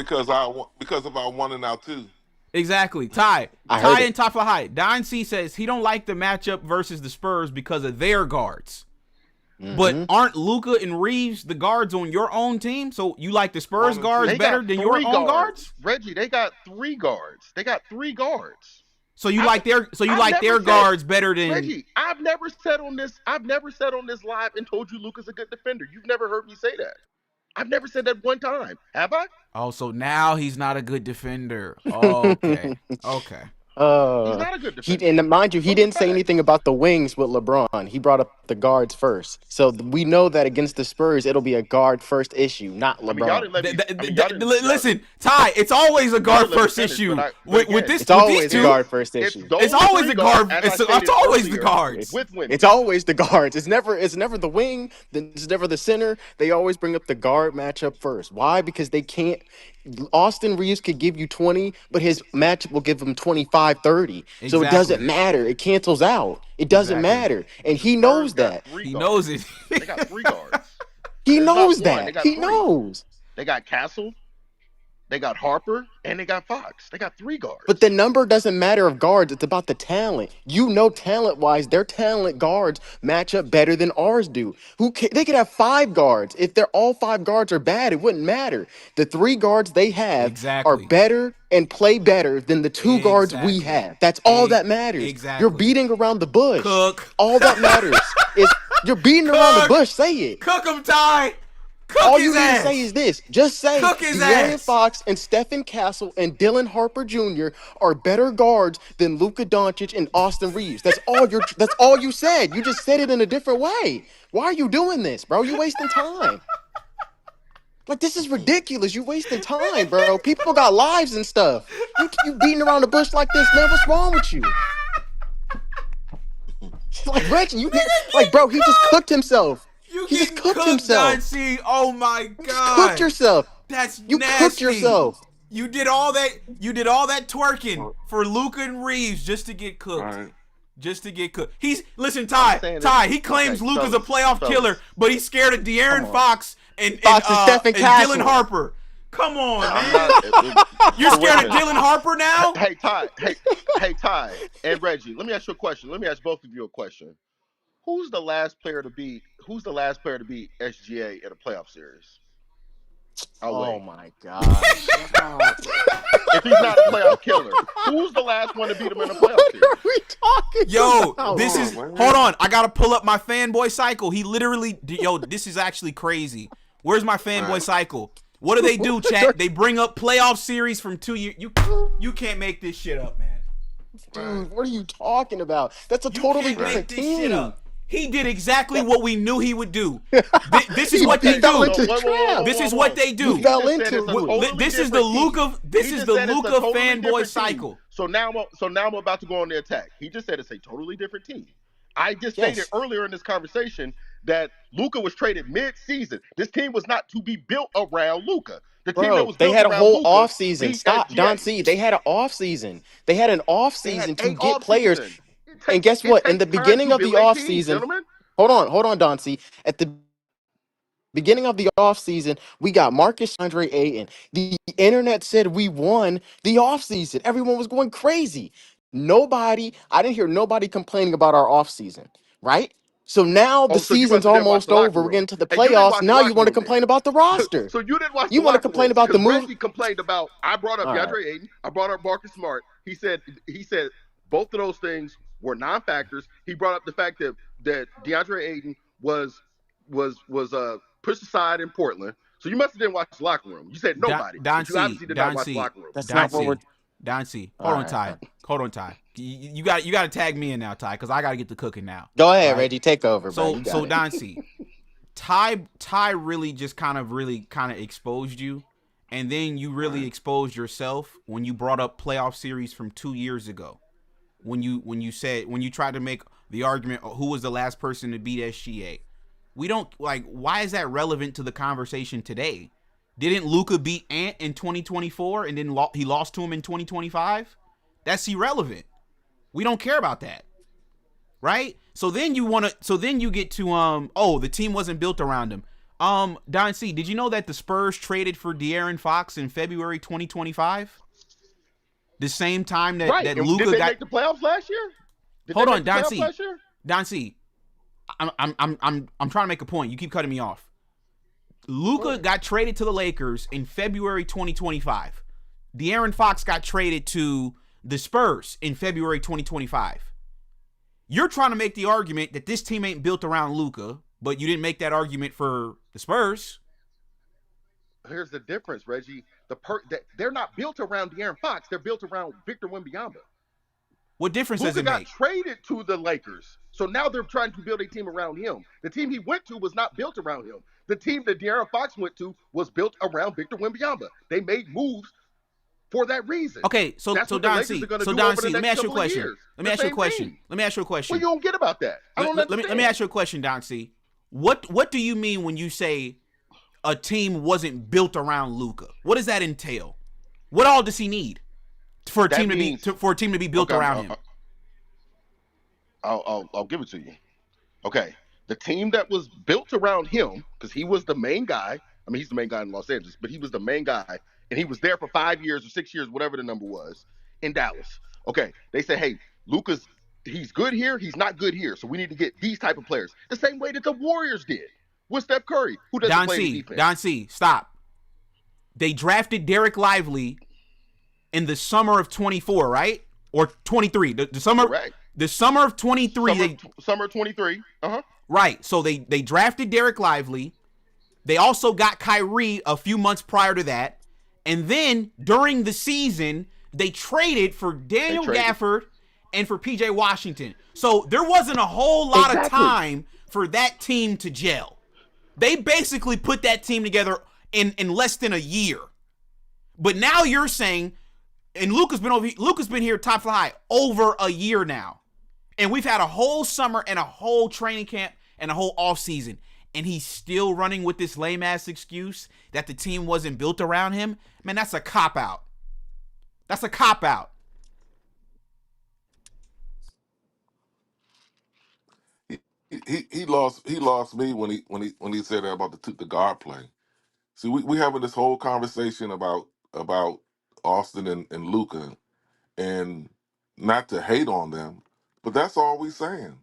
because of our 1 and our 2. Exactly. Ty and Top High. Don C says he don't like the matchup versus the Spurs because of their guards. But aren't Luka and Reaves the guards on your own team? So you like the Spurs guards better than your own guards? Reggie, they got 3 guards. So you like their guards better than Reggie? I've never said on this live and told you Luka's a good defender. You've never heard me say that. I've never said that one time. Have I? Oh, so now he's not a good defender. Oh, okay. Okay. He's not a good defender. And mind you, he didn't say anything about the wings with LeBron. He brought up the guards first. So we know that against the Spurs, it'll be a guard first issue, not LeBron. Listen, Ty, it's always a guard first issue. With these two, a guard first issue. It's always a guard. It's always the guards. It's always the guards. It's never the wing. It's never the center. They always bring up the guard matchup first. Why? Because they can't. Austin Reaves could give you 20, but his matchup will give him 25, 30. Exactly. So it doesn't matter. It cancels out. It doesn't matter. And he knows that. He knows it. They got 3 guards. He knows that. He knows. They got Castle, they got Harper, and they got Fox. They got 3 guards. But the number doesn't matter of guards. It's about the talent. You know, talent-wise, their talent guards match up better than ours do. They could have 5 guards. If they're all 5 guards are bad, it wouldn't matter. The 3 guards they have are better and play better than the 2 guards we have. That's all that matters. Exactly. You're beating around the bush. Cook. All that matters is you're beating around the bush. Say it. Cook him, Ty. All you need to say is this. Just say De'Aaron Fox and Stephen Castle and Dylan Harper Jr. are better guards than Luka Doncic and Austin Reaves. That's all you said. You just said it in a different way. Why are you doing this, bro? You wasting time. Like, this is ridiculous. You wasting time, bro. People got lives and stuff. You beating around the bush like this, man. What's wrong with you? Like, Reggie, bro, he just cooked himself. He just cooked himself. Don-C. Oh my God! You cooked yourself. That's you nasty. Cooked yourself. You did all that. You did all that twerking for Luka and Reaves just to get cooked. Right. Just to get cooked. Ty. He claims Luka's a playoff killer, but he's scared of De'Aaron Fox and Dylan Harper. Come on, man. You're scared of Dylan Harper now? Hey Ty, and Reggie. Let me ask you a question. Let me ask both of you a question. Who's the last player to beat SGA in a playoff series? My gosh. If he's not a playoff killer, who's the last one to beat him in a playoff series? What are we talking about? This is hold on. I gotta pull up my fanboy cycle. He literally this is actually crazy. Where's my fanboy cycle? What do they do, chat? They bring up playoff series from 2 years. You can't make this shit up, man. Dude, what are you talking about? That's a totally different team. He did exactly what we knew he would do. This is He what they fell do. into the trap. This is what they do. He fell into it. This is the Luka. This is the Luka fanboy cycle. So now I'm about to go on the attack. He just said it's a totally different team. I just stated earlier in this conversation that Luka was traded mid-season. This team was not to be built around Luka. The team that was they built had a around whole Luka off season. beat Stop, SGA. Don C. They had an off season. They had an off season to get players. Off-season. And guess what? In the beginning of the off season, hold on, Don C. At the beginning of the offseason, we got Marcus Andre Ayton. The internet said we won the offseason. Everyone was going crazy. I didn't hear nobody complaining about our offseason, right? So now the season's almost over. We're getting to the playoffs. Now you want to complain about the roster. So you didn't watch You the want to locker complain room, about the move? Reggie complained about, I brought up DeAndre Ayton. I brought up Marcus Smart. He said both of those things were non-factors. He brought up the fact that DeAndre Ayton was pushed aside in Portland. So you must have didn't watch the locker room. You said nobody. You obviously did not watch the locker room. That's not what we're. Don C. Hold on, Ty. You got to tag me in now, Ty, because I got to get to cooking now. Go ahead, Reggie. Take over. So Don C. Ty really just kind of exposed you, and then you really exposed yourself when you brought up playoff series from 2 years ago. When you tried to make the argument who was the last person to beat SGA. We don't why is that relevant to the conversation today? Didn't Luka beat Ant in 2024 and then he lost to him in 2025? That's irrelevant. We don't care about that. Right? So then you get to the team wasn't built around him. Don C, did you know that the Spurs traded for De'Aaron Fox in February 2025? The same time that Luka did they make the playoffs last year? Hold on, Don C. Don C. I'm trying to make a point. You keep cutting me off. Luka got traded to the Lakers in February 2025. De'Aaron Fox got traded to the Spurs in February 2025. You're trying to make the argument that this team ain't built around Luka, but you didn't make that argument for the Spurs. Here's the difference, Reggie. They're not built around De'Aaron Fox. They're built around Victor Wembanyama. What difference does it make? Luka got traded to the Lakers. So now they're trying to build a team around him. The team he went to was not built around him. The team that De'Aaron Fox went to was built around Victor Wembanyama. They made moves for that reason. Okay, so Don C. Let me ask you a question. Let me ask you a question. Well, you don't get about that. I don't understand. Let me ask you a question, Don C. What do you mean when you say a team wasn't built around Luka? What does that entail? What all does he need for a team to be built around him? I'll give it to you. Okay, the team that was built around him, because he was the main guy. I mean, he's the main guy in Los Angeles, but he was the main guy, and he was there for 5 years or 6 years, whatever the number was, in Dallas. Okay, they said, hey, Luka's, he's good here, he's not good here, so we need to get these type of players. The same way that the Warriors did with Steph Curry, who doesn't play the defense. Don C, stop. They drafted Derek Lively in the summer of 24, right? Or 23. The summer. Correct. The summer of 23. Summer 23. Uh-huh. Right. So they drafted Derek Lively. They also got Kyrie a few months prior to that. And then during the season, they traded for Daniel Gafford and for PJ Washington. So there wasn't a whole lot of time for that team to gel. They basically put that team together in less than a year. But now you're saying, and Luka's been here top fly over a year now. And we've had a whole summer and a whole training camp and a whole offseason. And he's still running with this lame-ass excuse that the team wasn't built around him. Man, that's a cop-out. That's a cop-out. He lost me when he said that about the guard play. See, we having this whole conversation about Austin and Luka, and not to hate on them, but that's all we saying.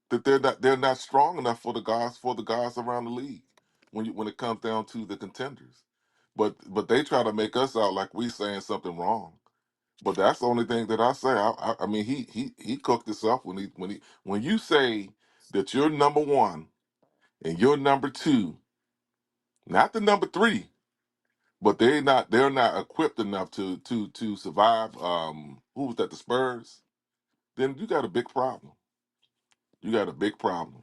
That they're not strong enough for the guys around the league when it comes down to the contenders. But they try to make us out like we saying something wrong. But that's the only thing that I say. I mean he cooked this up when you say that you're number one and you're number two, not the number three, but they're not equipped enough to survive. Who was that? The Spurs. Then you got a big problem. You got a big problem.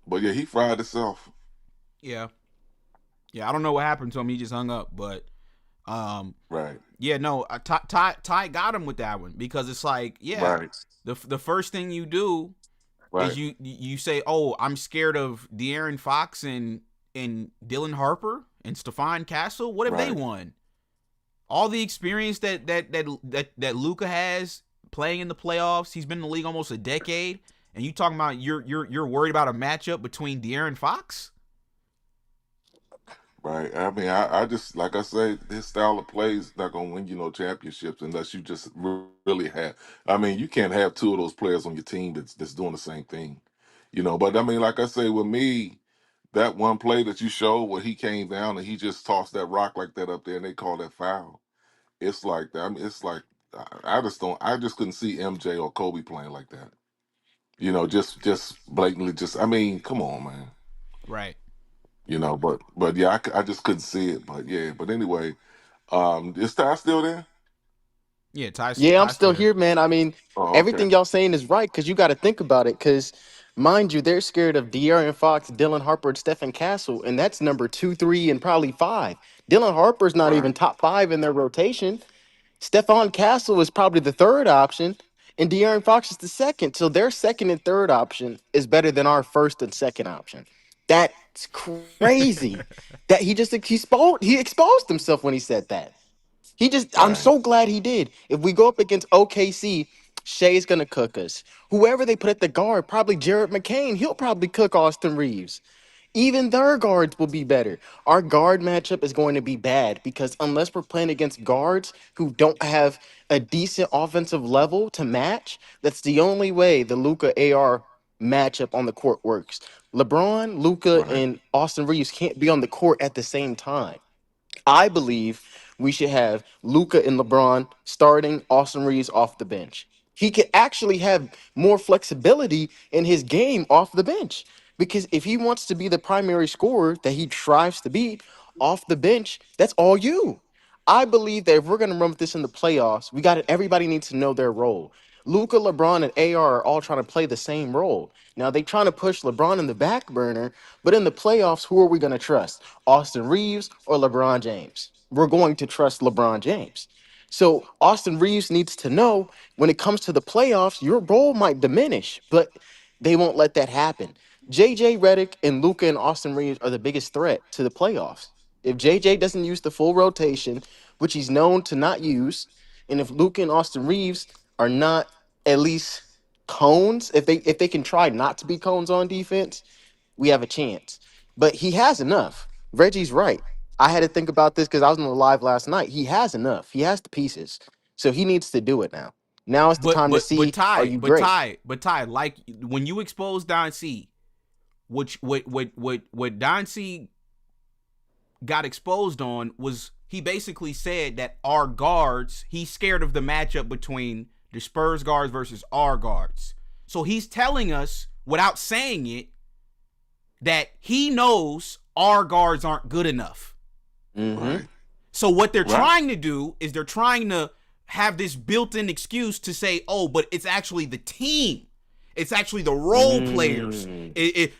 But yeah, he fried himself. Yeah. I don't know what happened to him. He just hung up, but right. Yeah, no, Ty got him with that one because it's like, yeah, Right. the first thing you do Right. is you say, oh, I'm scared of De'Aaron Fox and Dylan Harper and Stephon Castle. What have they won? All the experience that Luka has playing in the playoffs. He's been in the league almost a decade, and you talking about you're worried about a matchup between De'Aaron Fox? Right. I mean, I just, like I say, his style of play is not going to win you no championships unless you just really have. I mean, you can't have two of those players on your team that's doing the same thing, But I mean, like I say, with me, that one play that you showed where he came down and he just tossed that rock like that up there and they called that foul. It's like that. I mean, it's like I just don't. I just couldn't see MJ or Kobe playing like that. Just blatantly. I mean, come on, man. Right. But yeah, I just couldn't see it. But yeah, but anyway, is Ty still there? Yeah, Ty's I'm still here, man. I mean, Oh, okay. everything y'all saying is right because you got to think about it. Because, mind you, they're scared of De'Aaron Fox, Dylan Harper, and Stephen Castle, and that's number 2, 3, and probably 5. Dylan Harper's not even top 5 in their rotation. Stephon Castle is probably the third option, and De'Aaron Fox is the second. So their second and third option is better than our first and second option. That's crazy. That he exposed himself when he said that. I'm so glad he did. If we go up against OKC, Shea's gonna cook us. Whoever they put at the guard, probably Jared McCain, he'll probably cook Austin Reaves. Even their guards will be better. Our guard matchup is going to be bad because unless we're playing against guards who don't have a decent offensive level to match, that's the only way the Luka AR matchup on the court works. LeBron, Luka, and Austin Reaves can't be on the court at the same time. I believe we should have Luka and LeBron starting, Austin Reeves off the bench. He could actually have more flexibility in his game off the bench because if he wants to be the primary scorer that he strives to be off the bench, that's all you. I believe that if we're going to run with this in the playoffs, everybody needs to know their role. Luka, LeBron, and AR are all trying to play the same role. Now they trying to push LeBron in the back burner, but in the playoffs, who are we going to trust? Austin Reeves or LeBron James? We're going to trust LeBron James. So Austin Reeves needs to know when it comes to the playoffs, your role might diminish, but they won't let that happen. JJ Redick and Luka and Austin Reeves are the biggest threat to the playoffs. If JJ doesn't use the full rotation, which he's known to not use, and if Luka and Austin Reeves are not at least cones, if they can try not to be cones on defense, we have a chance. But he has enough. Reggie's right. I had to think about this because I was on the live last night. He has enough. He has the pieces. So he needs to do it now. Now is the time to see, are you great? Ty, like when you expose Don C, what Don C got exposed on was he basically said that our guards, he's scared of the matchup between the Spurs guards versus our guards. So he's telling us, without saying it, that he knows our guards aren't good enough. Mm-hmm. So what they're trying to do is they're trying to have this built-in excuse to say, oh, but it's actually the team. It's actually the role players. We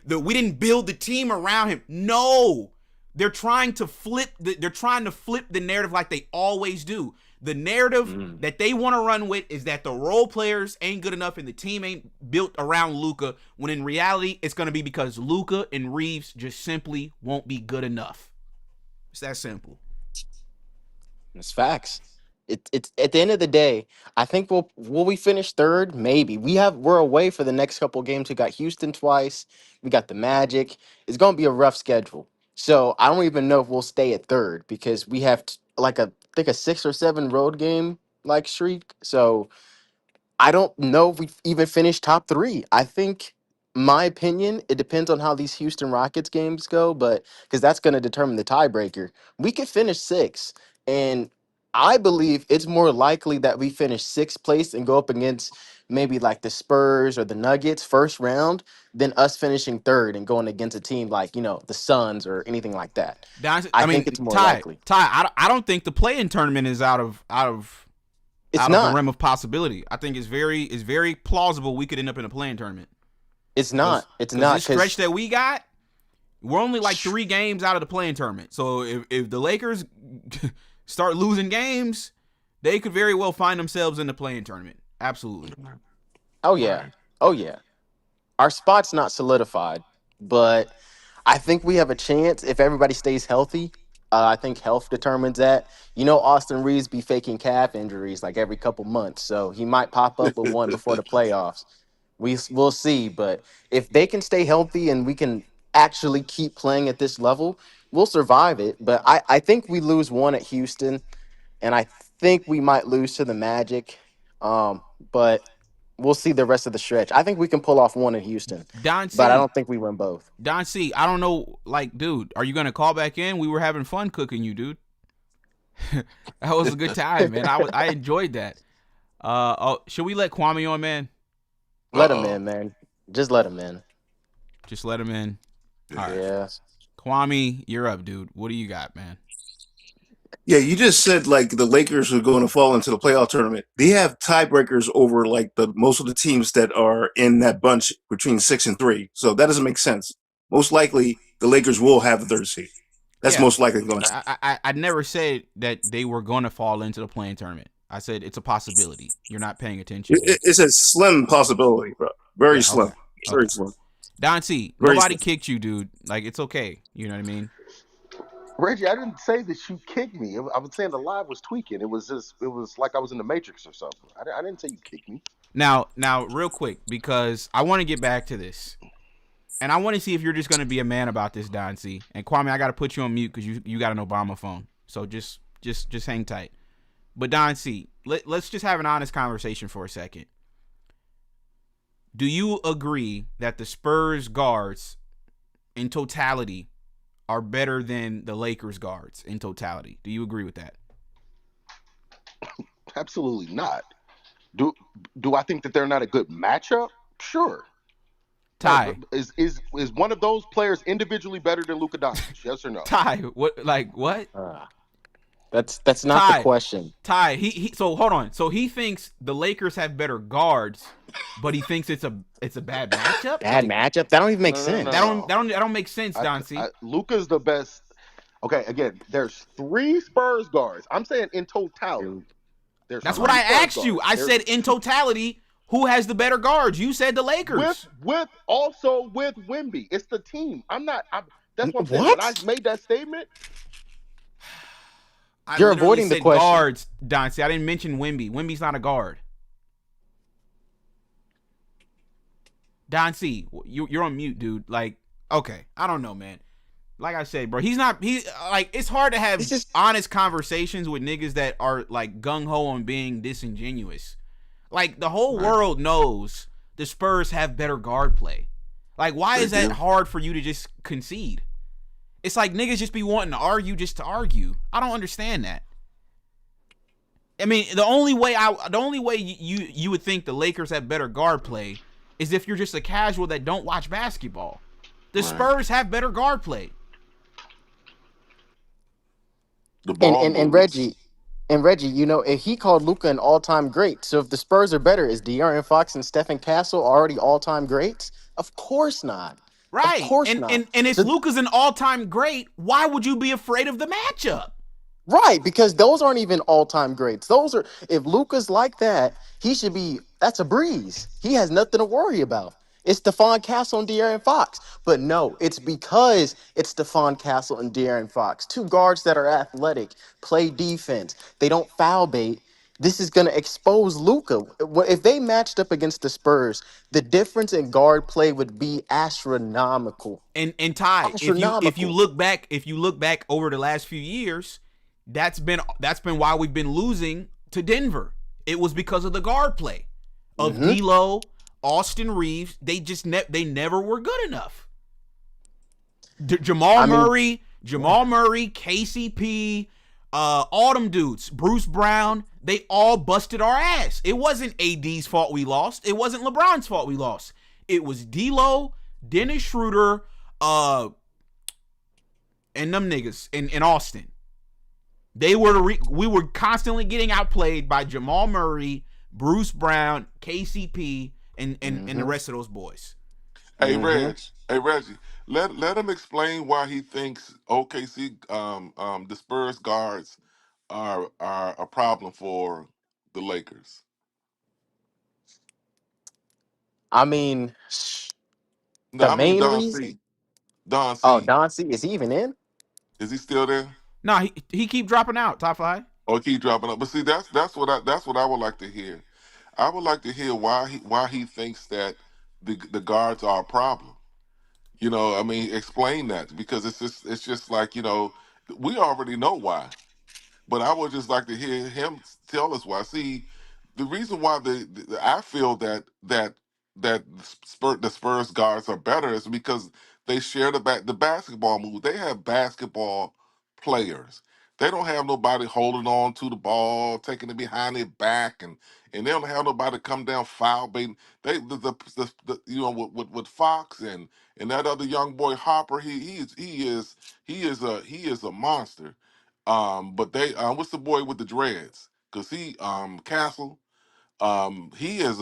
didn't build the team around him. No. They're trying to flip the narrative like they always do. The narrative that they want to run with is that the role players ain't good enough and the team ain't built around Luka, when in reality, it's going to be because Luka and Reeves just simply won't be good enough. It's that simple. It's facts. It's at the end of the day, I think will we finish third? Maybe. We're away for the next couple games. We got Houston twice. We got the Magic. It's going to be a rough schedule. So I don't even know if we'll stay at third because we have I think a 6 or 7 road game like streak. So I don't know if we even finished top 3. I think, my opinion, it depends on how these Houston Rockets games go, but because that's going to determine the tiebreaker. We could finish 6, and I believe it's more likely that we finish 6th place and go up against maybe like the Spurs or the Nuggets first round than us finishing 3rd and going against a team like, the Suns or anything like that. I think it's more likely. I don't think the play-in tournament is out of It's out of the not. realm of possibility. I think it's very plausible we could end up in a playing tournament. It's not. It's not. This stretch that we got, we're only like 3 games out of the playing tournament. So if the Lakers start losing games, they could very well find themselves in the playing tournament. Absolutely. Oh yeah. Oh yeah. Our spot's not solidified, but I think we have a chance if everybody stays healthy. I think health determines that. You know, Austin Reeves be faking calf injuries like every couple months, so he might pop up with one before the playoffs. We'll see, but if they can stay healthy and we can actually keep playing at this level, we'll survive it. But I think we lose one at Houston, and I think we might lose to the Magic. But we'll see the rest of the stretch. I think we can pull off one in Houston, but I don't think we win both. Don C, I don't know, like, dude, are you going to call back in? We were having fun cooking you, dude. That was a good time, man. I enjoyed that. Should we let Kwame on, man? Let him in, man. Just let him in. Just let him in. All right. Yeah. Kwame, you're up, dude. What do you got, man? Yeah, you just said like the Lakers are going to fall into the playoff tournament. They have tiebreakers over like most of the teams that are in that bunch between 6 and 3. So that doesn't make sense. Most likely, the Lakers will have the 3rd seed. That's most likely going to happen. I never said that they were going to fall into the playing tournament. I said it's a possibility. You're not paying attention. It's a slim possibility, bro. Very slim. Okay. Very slim. Don C, Very nobody slim. kicked you, dude. Like, it's okay. You know what I mean? Reggie, I didn't say that you kicked me. I was saying the live was tweaking. It was like I was in the Matrix or something. I didn't say you kicked me. Now, real quick, because I want to get back to this. And I want to see if you're just going to be a man about this, Don C. And Kwame, I got to put you on mute because you got an Obama phone. So just hang tight. But Don C, let's just have an honest conversation for a second. Do you agree that the Spurs guards in totality are better than the Lakers guards in totality? Do you agree with that? Absolutely not. Do I think that they're not a good matchup? Sure. Ty, is one of those players individually better than Luka Doncic? Yes or no? Ty, what? Like what? That's not the question. Ty, he. So hold on. So he thinks the Lakers have better guards, but he thinks it's a bad matchup. Bad matchup? That don't even make sense. That don't make sense, Don C. Luka's the best. Okay, again, there's 3 Spurs guards. I'm saying in totality. That's what I asked you. I said in totality, who has the better guards? You said the Lakers. With Wemby. It's the team. That's what I'm saying. What? When I made that statement. You're avoiding the question. Guards, Don C. I didn't mention Wemby. Wemby's not a guard. Don C, you're on mute, dude. Like, okay, I don't know, man. Like I said, bro, it's hard to have honest conversations with niggas that are like gung-ho on being disingenuous. Like, the whole world knows the Spurs have better guard play. Like, why is that hard for you to just concede? It's like niggas just be wanting to argue just to argue. I don't understand that. I mean, the only way you would think the Lakers have better guard play is if you're just a casual that don't watch basketball. The Spurs have better guard play. And Reggie, you know, if he called Luka an all-time great, so if the Spurs are better, is De'Aaron Fox and Stephen Castle already all-time greats? Of course not. Right. Of course not. And if Luka's an all-time great, why would you be afraid of the matchup? Right, because those aren't even all-time greats. Those are, if Luka's like that, that's a breeze. He has nothing to worry about. It's Stephon Castle and De'Aaron Fox. But no, it's because it's Stephon Castle and De'Aaron Fox. 2 guards that are athletic, play defense. They don't foul bait. This is going to expose Luka. If they matched up against the Spurs, the difference in guard play would be astronomical. And Ty, if you look back over the last few years, that's been why we've been losing to Denver. It was because of the guard play of D'Lo, Austin Reeves. They never were good enough. Jamal Murray, KCP, all them dudes, Bruce Brown, they all busted our ass. It wasn't AD's fault we lost. It wasn't LeBron's fault we lost. It was D'Lo, Dennis Schroeder, and them niggas in Austin. We were constantly getting outplayed by Jamal Murray, Bruce Brown, KCP, and the rest of those boys. Hey Reggie, let him explain why he thinks OKC the Spurs guards are a problem for the Lakers. I mean, No, the I mean main Don reason. C. Don Oh, C. Don C. Is he even in? Is he still there? No, he keep dropping out. Top 5. Or keep dropping up? But see, that's what I would like to hear. I would like to hear why he thinks that the guards are a problem. You know, I mean, explain that because it's just like we already know why. But I would just like to hear him tell us why. See, the reason why I feel that the Spurs guards are better is because they share the basketball move. They have basketball players. They don't have nobody holding on to the ball, taking it behind their back, and they don't have nobody come down foul baiting. They the with Fox and that other young boy Hopper. He is a monster. But they what's the boy with the dreads? Cause he Castle. He is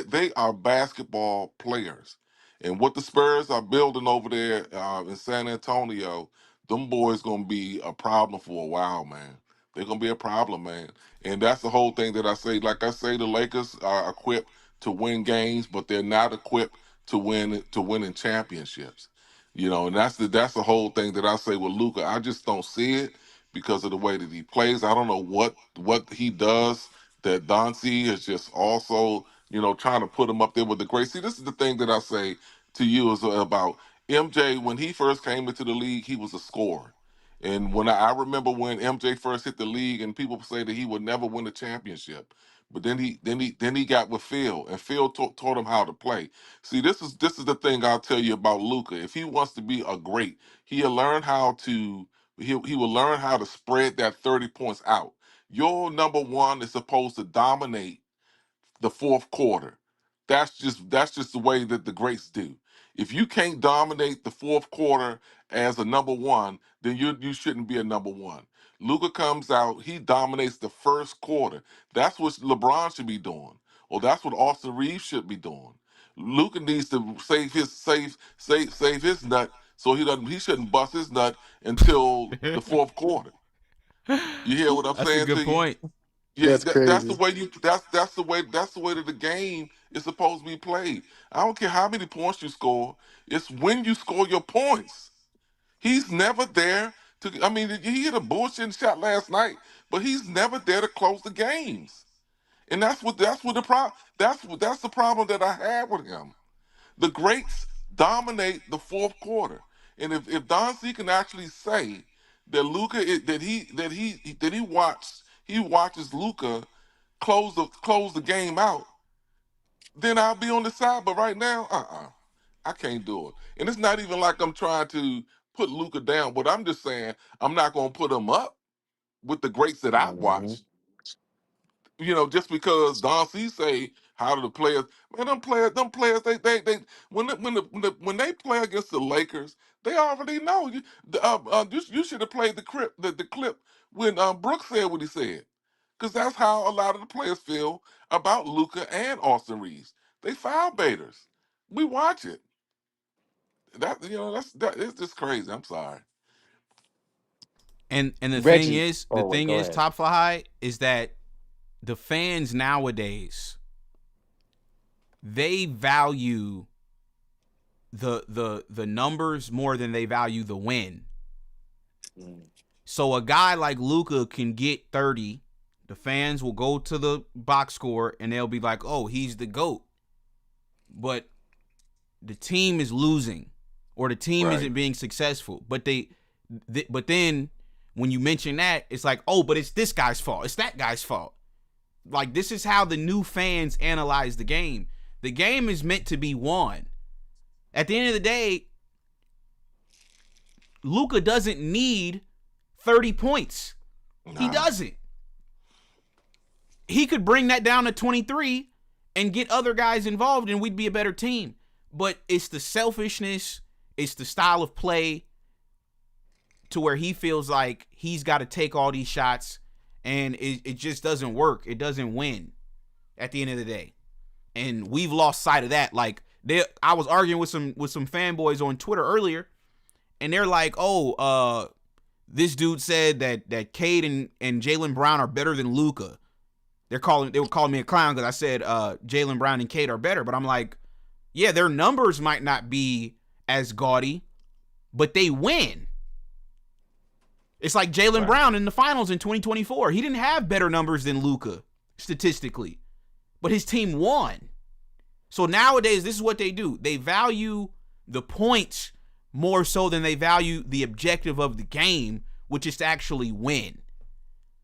they are basketball players, and what the Spurs are building over there in San Antonio, them boys gonna be a problem for a while, man. They're gonna be a problem, man. And that's the whole thing that I say. Like I say, the Lakers are equipped to win games, but they're not equipped to win in championships. And that's the whole thing that I say with Luka. I just don't see it because of the way that he plays. I don't know what he does that Doncic is just also, trying to put him up there with the greats. See, this is the thing that I say to you is about MJ. When he first came into the league, he was a scorer. And when I remember when MJ first hit the league, and people say that he would never win a championship, but then he got with Phil, and Phil taught him how to play. See, this is the thing I'll tell you about Luka. If he wants to be a great, he'll learn how to he will learn how to spread that 30 points out. Your number one is supposed to dominate the fourth quarter. That's just the way that the greats do. If you can't dominate the fourth quarter as a number one, then you shouldn't be a number one. Luka comes out, he dominates the first quarter. That's what LeBron should be doing, or that's what Austin Reeves should be doing. Luka needs to save his nut so he shouldn't bust his nut until the fourth quarter. You hear what I'm That's a saying good to you? point. Yeah, That's that's the crazy. way that's the way that the game is supposed to be played. I don't care how many points you score; it's when you score your points. He's never there to. I mean, he hit a bullshit shot last night, but he's never there to close the games. And that's what the problem. That's the problem that I have with him. The greats dominate the fourth quarter, and if Don C can actually say that Luca he watches Luca close the game out, then I'll be on the side. But right now, I can't do it. And it's not even like I'm trying to put Luca down, but I'm just saying I'm not gonna put him up with the greats that I Mhm. watch. Just because Don C say how do the players, man, them players, when they play against the Lakers, they already know. You should have played the clip when Brooks said what he said, because that's how a lot of the players feel about Luca and Austin Reeves. They foul baiters. We watch it. It's just crazy. I'm sorry. And the thing Reggie. is, Oh wait, go ahead. Top Fly, is that the fans nowadays, they value the numbers more than they value the win. So a guy like Luka can get 30. The fans will go to the box score and they'll be like, "Oh, he's the GOAT." But the team is losing, or the team Right. isn't being successful. But but then when you mention that, it's like, "Oh, but it's this guy's fault. It's that guy's fault." Like, this is how the new fans analyze the game. The game is meant to be won. At the end of the day, Luka doesn't need 30 points. He doesn't. He could bring that down to 23 and get other guys involved, and we'd be a better team. But it's the selfishness, it's the style of play to where he feels like he's got to take all these shots, and it just doesn't work. It doesn't win at the end of the day. And we've lost sight of that. Like, I was arguing with some fanboys on Twitter earlier, and they're like, "Oh, this dude said that Cade and Jaylen Brown are better than Luka." They were calling me a clown because I said Jaylen Brown and Cade are better, but I'm like, yeah, their numbers might not be as gaudy, but they win. It's like Jaylen Brown in the finals in 2024. He didn't have better numbers than Luka statistically, but his team won. So nowadays, this is what they do. They value the points more so than they value the objective of the game, which is to actually win.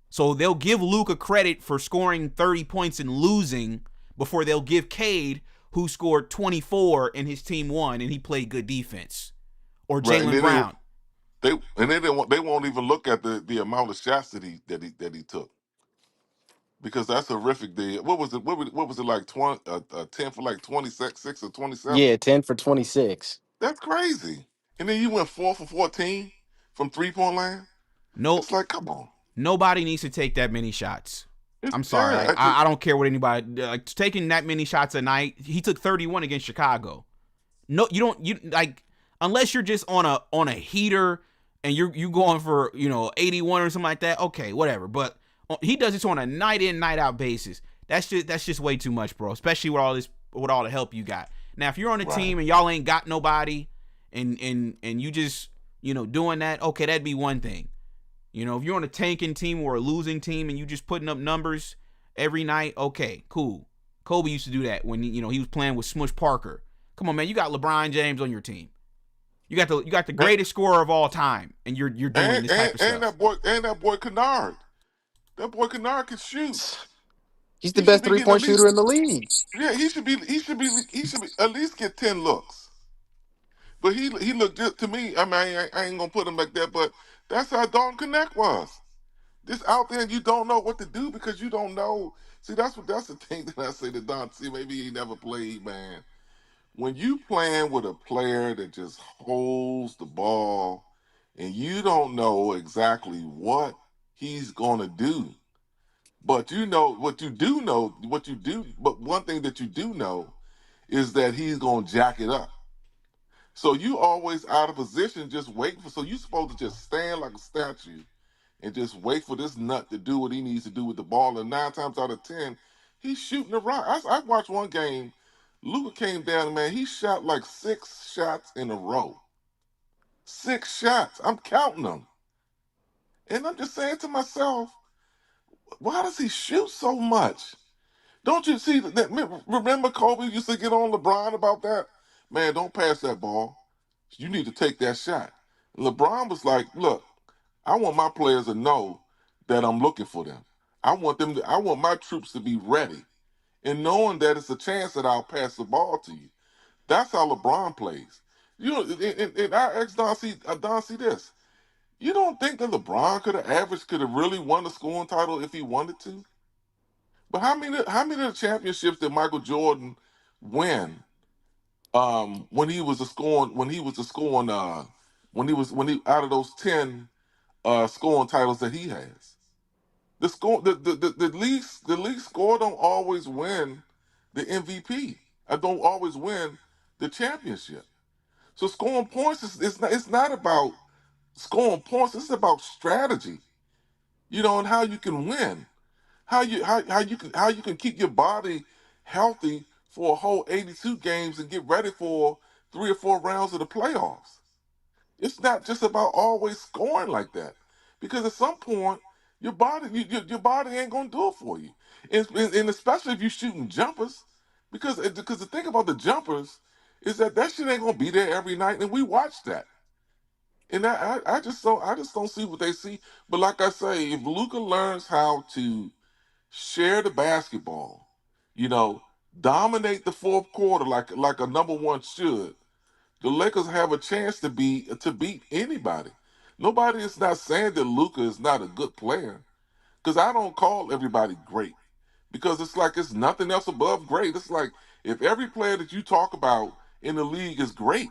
So they'll give Luka credit for scoring 30 points and losing before they'll give Cade, who scored 24 and his team won and he played good defense, or Jaylen Brown. They won't even look at the amount of shots that he took, because that's horrific. What was it like 10 for like 26 or 27? Yeah, 10 for 26. That's crazy. And then you went 4 for 14 from 3-point land. No, it's like, come on. Nobody needs to take that many shots. I'm sorry. I don't care what anybody like taking that many shots a night. He took 31 against Chicago. No, you like, unless you're just on a heater and you going for 81 or something like that. Okay, whatever. But he does this on a night in, night out basis. That's just way too much, bro. Especially with all the help you got. Now, if you're on a team and y'all ain't got nobody, and you just doing that, okay, that'd be one thing. If you're on a tanking team or a losing team and you just putting up numbers every night, okay, cool. Kobe used to do that when he was playing with Smush Parker. Come on, man, you got LeBron James on your team. You got the greatest scorer of all time, and you're doing this type of stuff. And that boy Kennard. That boy Kennard can shoot. He's the best 3-point shooter in the league. Yeah, he should be at least get 10 looks. But he looked good to me. I mean, I ain't gonna put him like that, but that's how Dalton Connect was. Just out there and you don't know what to do because you don't know. See, that's the thing that I say to Don. See, maybe he never played, man. When you playing with a player that just holds the ball and you don't know exactly what he's gonna do, but but one thing that you do know is that he's gonna jack it up. So you always out of position, just waiting for. So you supposed to just stand like a statue and just wait for this nut to do what he needs to do with the ball. And 9 times out of 10, he's shooting the rock. I watched one game. Luka came down, man. He shot like 6 shots in a row. 6 shots. I'm counting them. And I'm just saying to myself, why does he shoot so much? Don't you see that? Remember Kobe used to get on LeBron about that? Man, don't pass that ball. You need to take that shot. LeBron was like, look, I want my players to know that I'm looking for them. I want my troops to be ready and knowing that it's a chance that I'll pass the ball to you. That's how LeBron plays. And I asked Don C this. You don't think that LeBron could have really won the scoring title if he wanted to? But how many of the championships did Michael Jordan win? When he was out of those 10 scoring titles that he has, the league score don't always win the MVP. I don't always win the championship. So scoring points it's not about scoring points. It's about strategy, and how you can win, how you can keep your body healthy for a whole 82 games and get ready for 3 or 4 rounds of the playoffs. It's not just about always scoring like that, because at some point your body ain't gonna do it for you, and especially if you're shooting jumpers, because the thing about the jumpers is that shit ain't gonna be there every night, and we watch that. And I just don't see what they see. But like I say, if Luka learns how to share the basketball, dominate the fourth quarter like a number one should, the Lakers have a chance to beat anybody. Nobody is not saying that Luka is not a good player, because I don't call everybody great, because it's like it's nothing else above great. It's like if every player that you talk about in the league is great,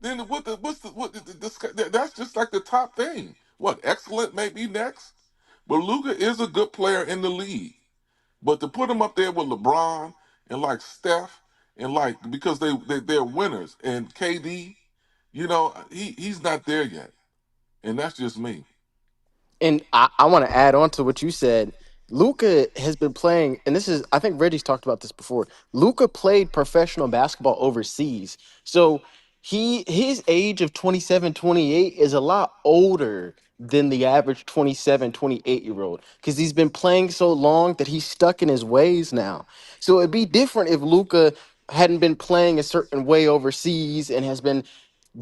then that's just like the top thing. What, excellent may be next? But Luka is a good player in the league. But to put him up there with LeBron and like Steph and like because they're winners and KD, he's not there yet. And that's just me. And I want to add on to what you said. Luca has been playing, and this is, I think Reggie's talked about this before. Luca played professional basketball overseas. So his age of 27, 28 is a lot older than the average 27, 28 year old because he's been playing so long that he's stuck in his ways now. So it'd be different if Luca hadn't been playing a certain way overseas and has been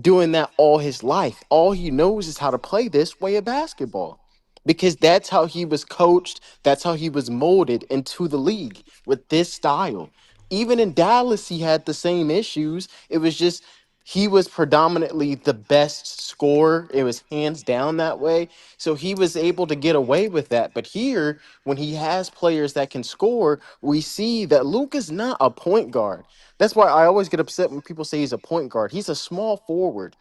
doing that all his life. All he knows is how to play this way of basketball because that's how he was coached. That's how he was molded into the league with this style. Even in Dallas, he had the same issues. It was just he was predominantly the best scorer. It was hands down that way. So he was able to get away with that. But here, when he has players that can score, we see that Luke is not a point guard. That's why I always get upset when people say he's a point guard. He's a small forward.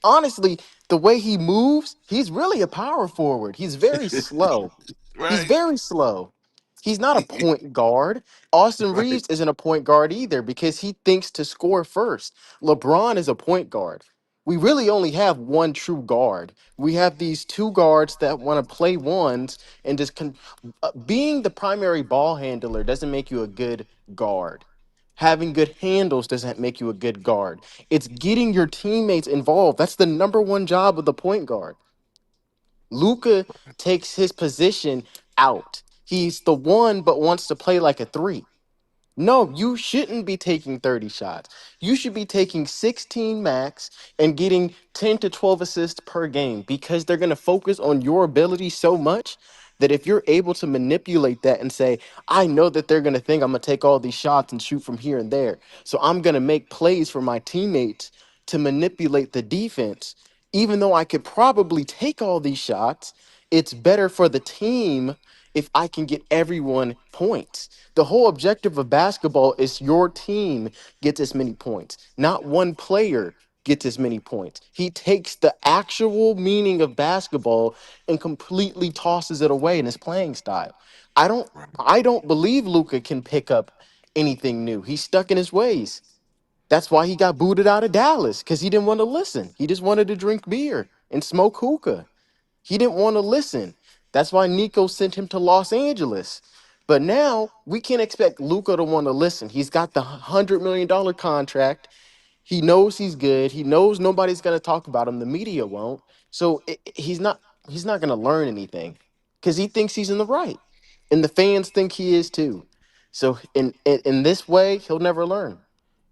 Honestly, the way he moves, he's really a power forward. He's very slow. He's Right. very slow. He's not a point guard. Austin Right. Reeves isn't a point guard either because he thinks to score first. LeBron is a point guard. We really only have one true guard. We have these two guards that want to play ones and just being the primary ball handler doesn't make you a good guard. Having good handles doesn't make you a good guard. It's getting your teammates involved. That's the number one job of the point guard. Luca takes his position out. He's the one, but wants to play like a three. No, you shouldn't be taking 30 shots. You should be taking 16 max and getting 10 to 12 assists per game because they're going to focus on your ability so much that if you're able to manipulate that and say, I know that they're going to think I'm going to take all these shots and shoot from here and there. So I'm going to make plays for my teammates to manipulate the defense. Even though I could probably take all these shots, it's better for the team if I can get everyone points. The whole objective of basketball is your team gets as many points, not one player gets as many points. He takes the actual meaning of basketball and completely tosses it away in his playing style. I don't believe Luca can pick up anything new. He's stuck in his ways. That's why he got booted out of Dallas because he didn't want to listen. He just wanted to drink beer and smoke hookah. He didn't want to listen. That's why Nico sent him to Los Angeles. But now we can't expect Luca to want to listen. He's got the $100 million contract. He knows he's good. He knows nobody's going to talk about him. The media won't. So he's not going to learn anything because he thinks he's in the right, and the fans think he is too. So in this way, he'll never learn.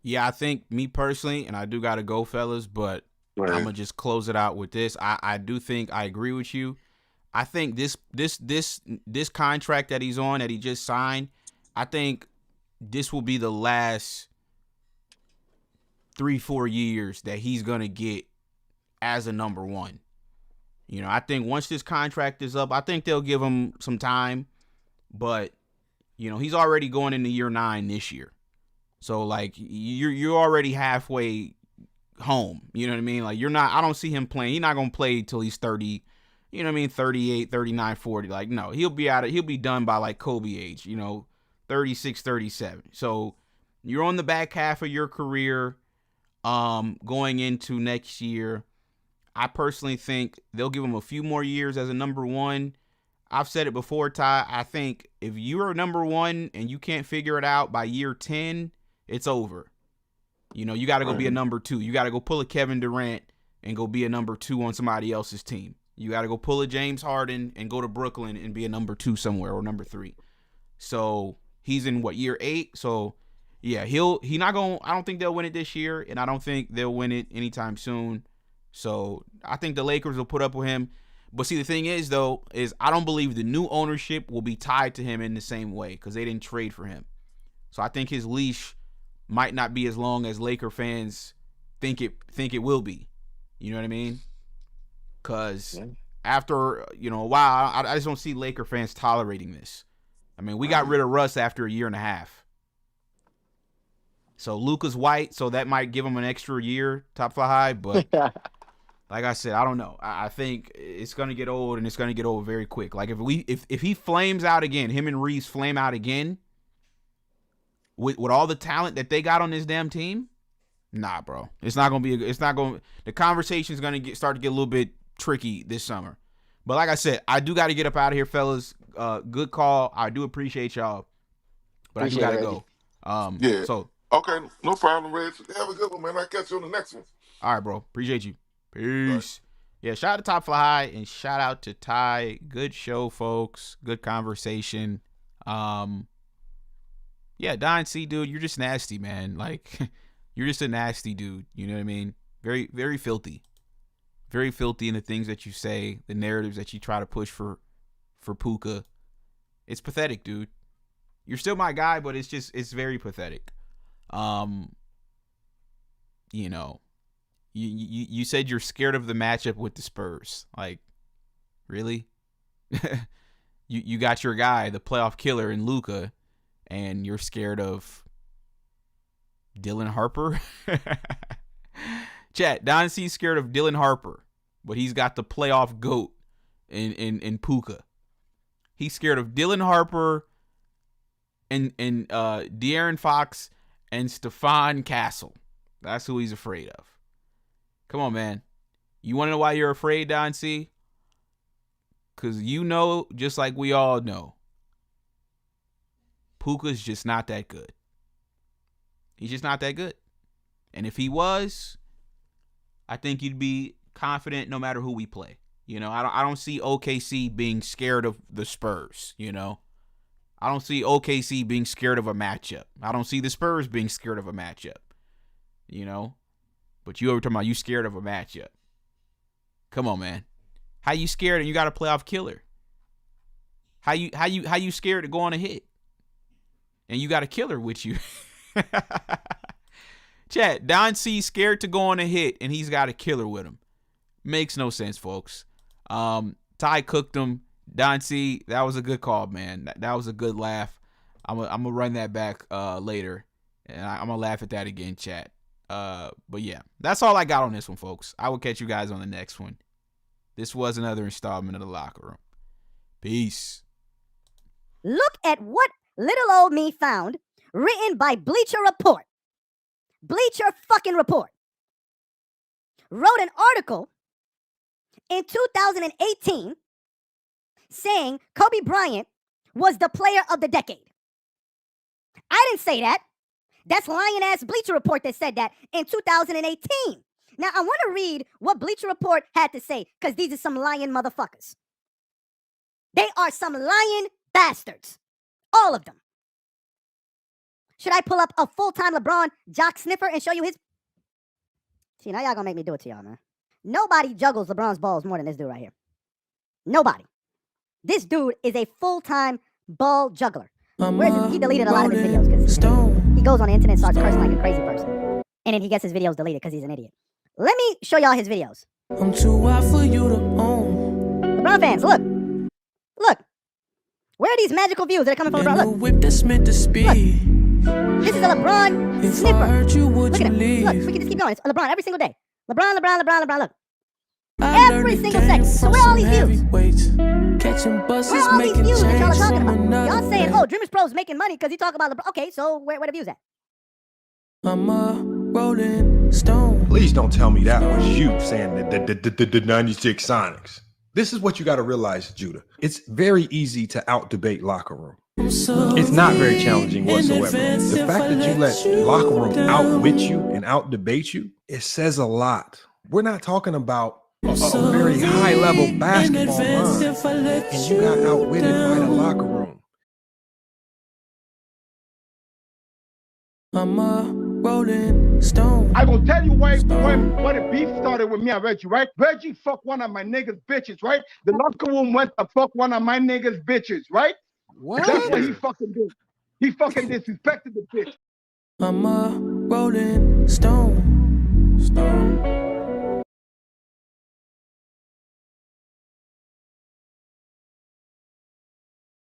Yeah, I think me personally, and I do got to go, fellas, but I'm going to just close it out with this. I do think I agree with you. I think this contract that he's on, that he just signed, I think this will be the last 3-4 years that he's going to get as a number one. I think once this contract is up, I think they'll give him some time, but he's already going into year 9 this year. So like you're already halfway home. You know what I mean? Like I don't see him playing. He's not going to play till he's 30, 38, 39, 40. Like no, he'll be done by like Kobe age, 36, 37. So you're on the back half of your career going into next year. I personally think they'll give him a few more years as a number one. I've said it before, Ty. I think if you're a number one and you can't figure it out by year 10, it's over. You got to go be a number 2. You got to go pull a Kevin Durant and go be a number 2 on somebody else's team. You got to go pull a James Harden and go to Brooklyn and be a number 2 somewhere or number 3. So he's in year 8. So yeah, he not going. I don't think they'll win it this year, and I don't think they'll win it anytime soon. So I think the Lakers will put up with him. But see, the thing is, though, is I don't believe the new ownership will be tied to him in the same way because they didn't trade for him. So I think his leash might not be as long as Laker fans think it will be. You know what I mean? Because after a while, I just don't see Laker fans tolerating this. I mean, we got rid of Russ after a year and a half. So Luka's white, so that might give him an extra year, top fly high. But like I said, I don't know. I think it's gonna get old, and it's gonna get old very quick. Like if he flames out again, him and Reaves flame out again, with all the talent that they got on this damn team, nah, bro. It's not gonna be. The conversation's gonna start to get a little bit tricky this summer. But like I said, I do got to get up out of here, fellas. Good call. I do appreciate y'all, but I do gotta go. Yeah. So okay, no problem, Reg. Have a good one, man. I'll catch you on the next one. all right, bro. Appreciate you. Peace. Yeah, shout out to Top Fly High and shout out to Ty. Good show, folks. Good conversation. Yeah, Don C, dude, you're just nasty, man. Like, you're just a nasty dude. You know what I mean? Very, very filthy. Very filthy in the things that you say, the narratives that you try to push for Puka. It's pathetic, dude. You're still my guy, but it's very pathetic. You know, you said you're scared of the matchup with the Spurs. Like, really? you got your guy, the playoff killer in Luka, and you're scared of Dylan Harper? Chat, Don C's scared of Dylan Harper, but he's got the playoff GOAT in Puka. He's scared of Dylan Harper and De'Aaron Fox and Stephon Castle. That's who he's afraid of. Come on, man. You want to know why you're afraid, Don C? Because you know, just like we all know, Puka's just not that good. He's just not that good. And if he was, I think you'd be confident no matter who we play. You know, I don't see OKC being scared of the Spurs, you know. I don't see OKC being scared of a matchup. I don't see the Spurs being scared of a matchup, you know. But you ever talking about you scared of a matchup? Come on, man. How you scared and you got a playoff killer? How you scared to go on a hit? And you got a killer with you. Chat, Don C scared to go on a hit and he's got a killer with him. Makes no sense, folks. Ty cooked him. Don C, that was a good call, man. That was a good laugh. I'm gonna run that back later. And I'm gonna laugh at that again, chat. But yeah, that's all I got on this one, folks. I will catch you guys on the next one. This was another installment of The Locker Room. Peace. Look at what little old me found, written by Bleacher Report. Bleacher fucking Report wrote an article in 2018 saying Kobe Bryant was the player of the decade. I didn't say that. That's lying-ass Bleacher Report that said that in 2018. Now, I want to read what Bleacher Report had to say, because these are some lying motherfuckers. They are some lying bastards. All of them. Should I pull up a full-time LeBron jock sniffer and show you his? See, now y'all gonna make me do it to y'all, man. Nobody juggles LeBron's balls more than this dude right here. Nobody. This dude is a full-time ball juggler. He deleted a lot of his videos because he goes on the internet and starts cursing like a crazy person. And then he gets his videos deleted because he's an idiot. Let me show y'all his videos. I'm too wild for you to own. LeBron fans, look. Look. Where are these magical views that are coming from LeBron? Look. Whip that's meant to speed. Look. This is a LeBron If sniffer. I hurt you, would Look you at him. leave? Look, we can just keep going. It's LeBron every single day. LeBron, look. I Every learned the single game second. So from where are all some these views? heavyweights. Catching buses, Where are all these making views that y'all are change talking from about? another Y'all saying, day. oh, Dreamers Pro's making money because he talk about LeBron. Okay, so where the views at? I'm a rolling stone. Please don't tell me that was you saying the 96 Sonics. This is what you got to realize, Judah. It's very easy to out-debate Locker Room. It's not very challenging whatsoever. The fact that you let Locker Room outwit you and out-debate you, it says a lot. We're not talking about a very high-level basketball mind, and you got outwitted by the Locker Room. I'm a rolling stone. I gonna tell you why the beef started with me and Reggie, right? Reggie fucked one of my niggas' bitches, right? The locker room went to fuck one of my niggas' bitches, right? What? That's what he fucking did. He fucking disrespected the bitch. I'm a rolling stone.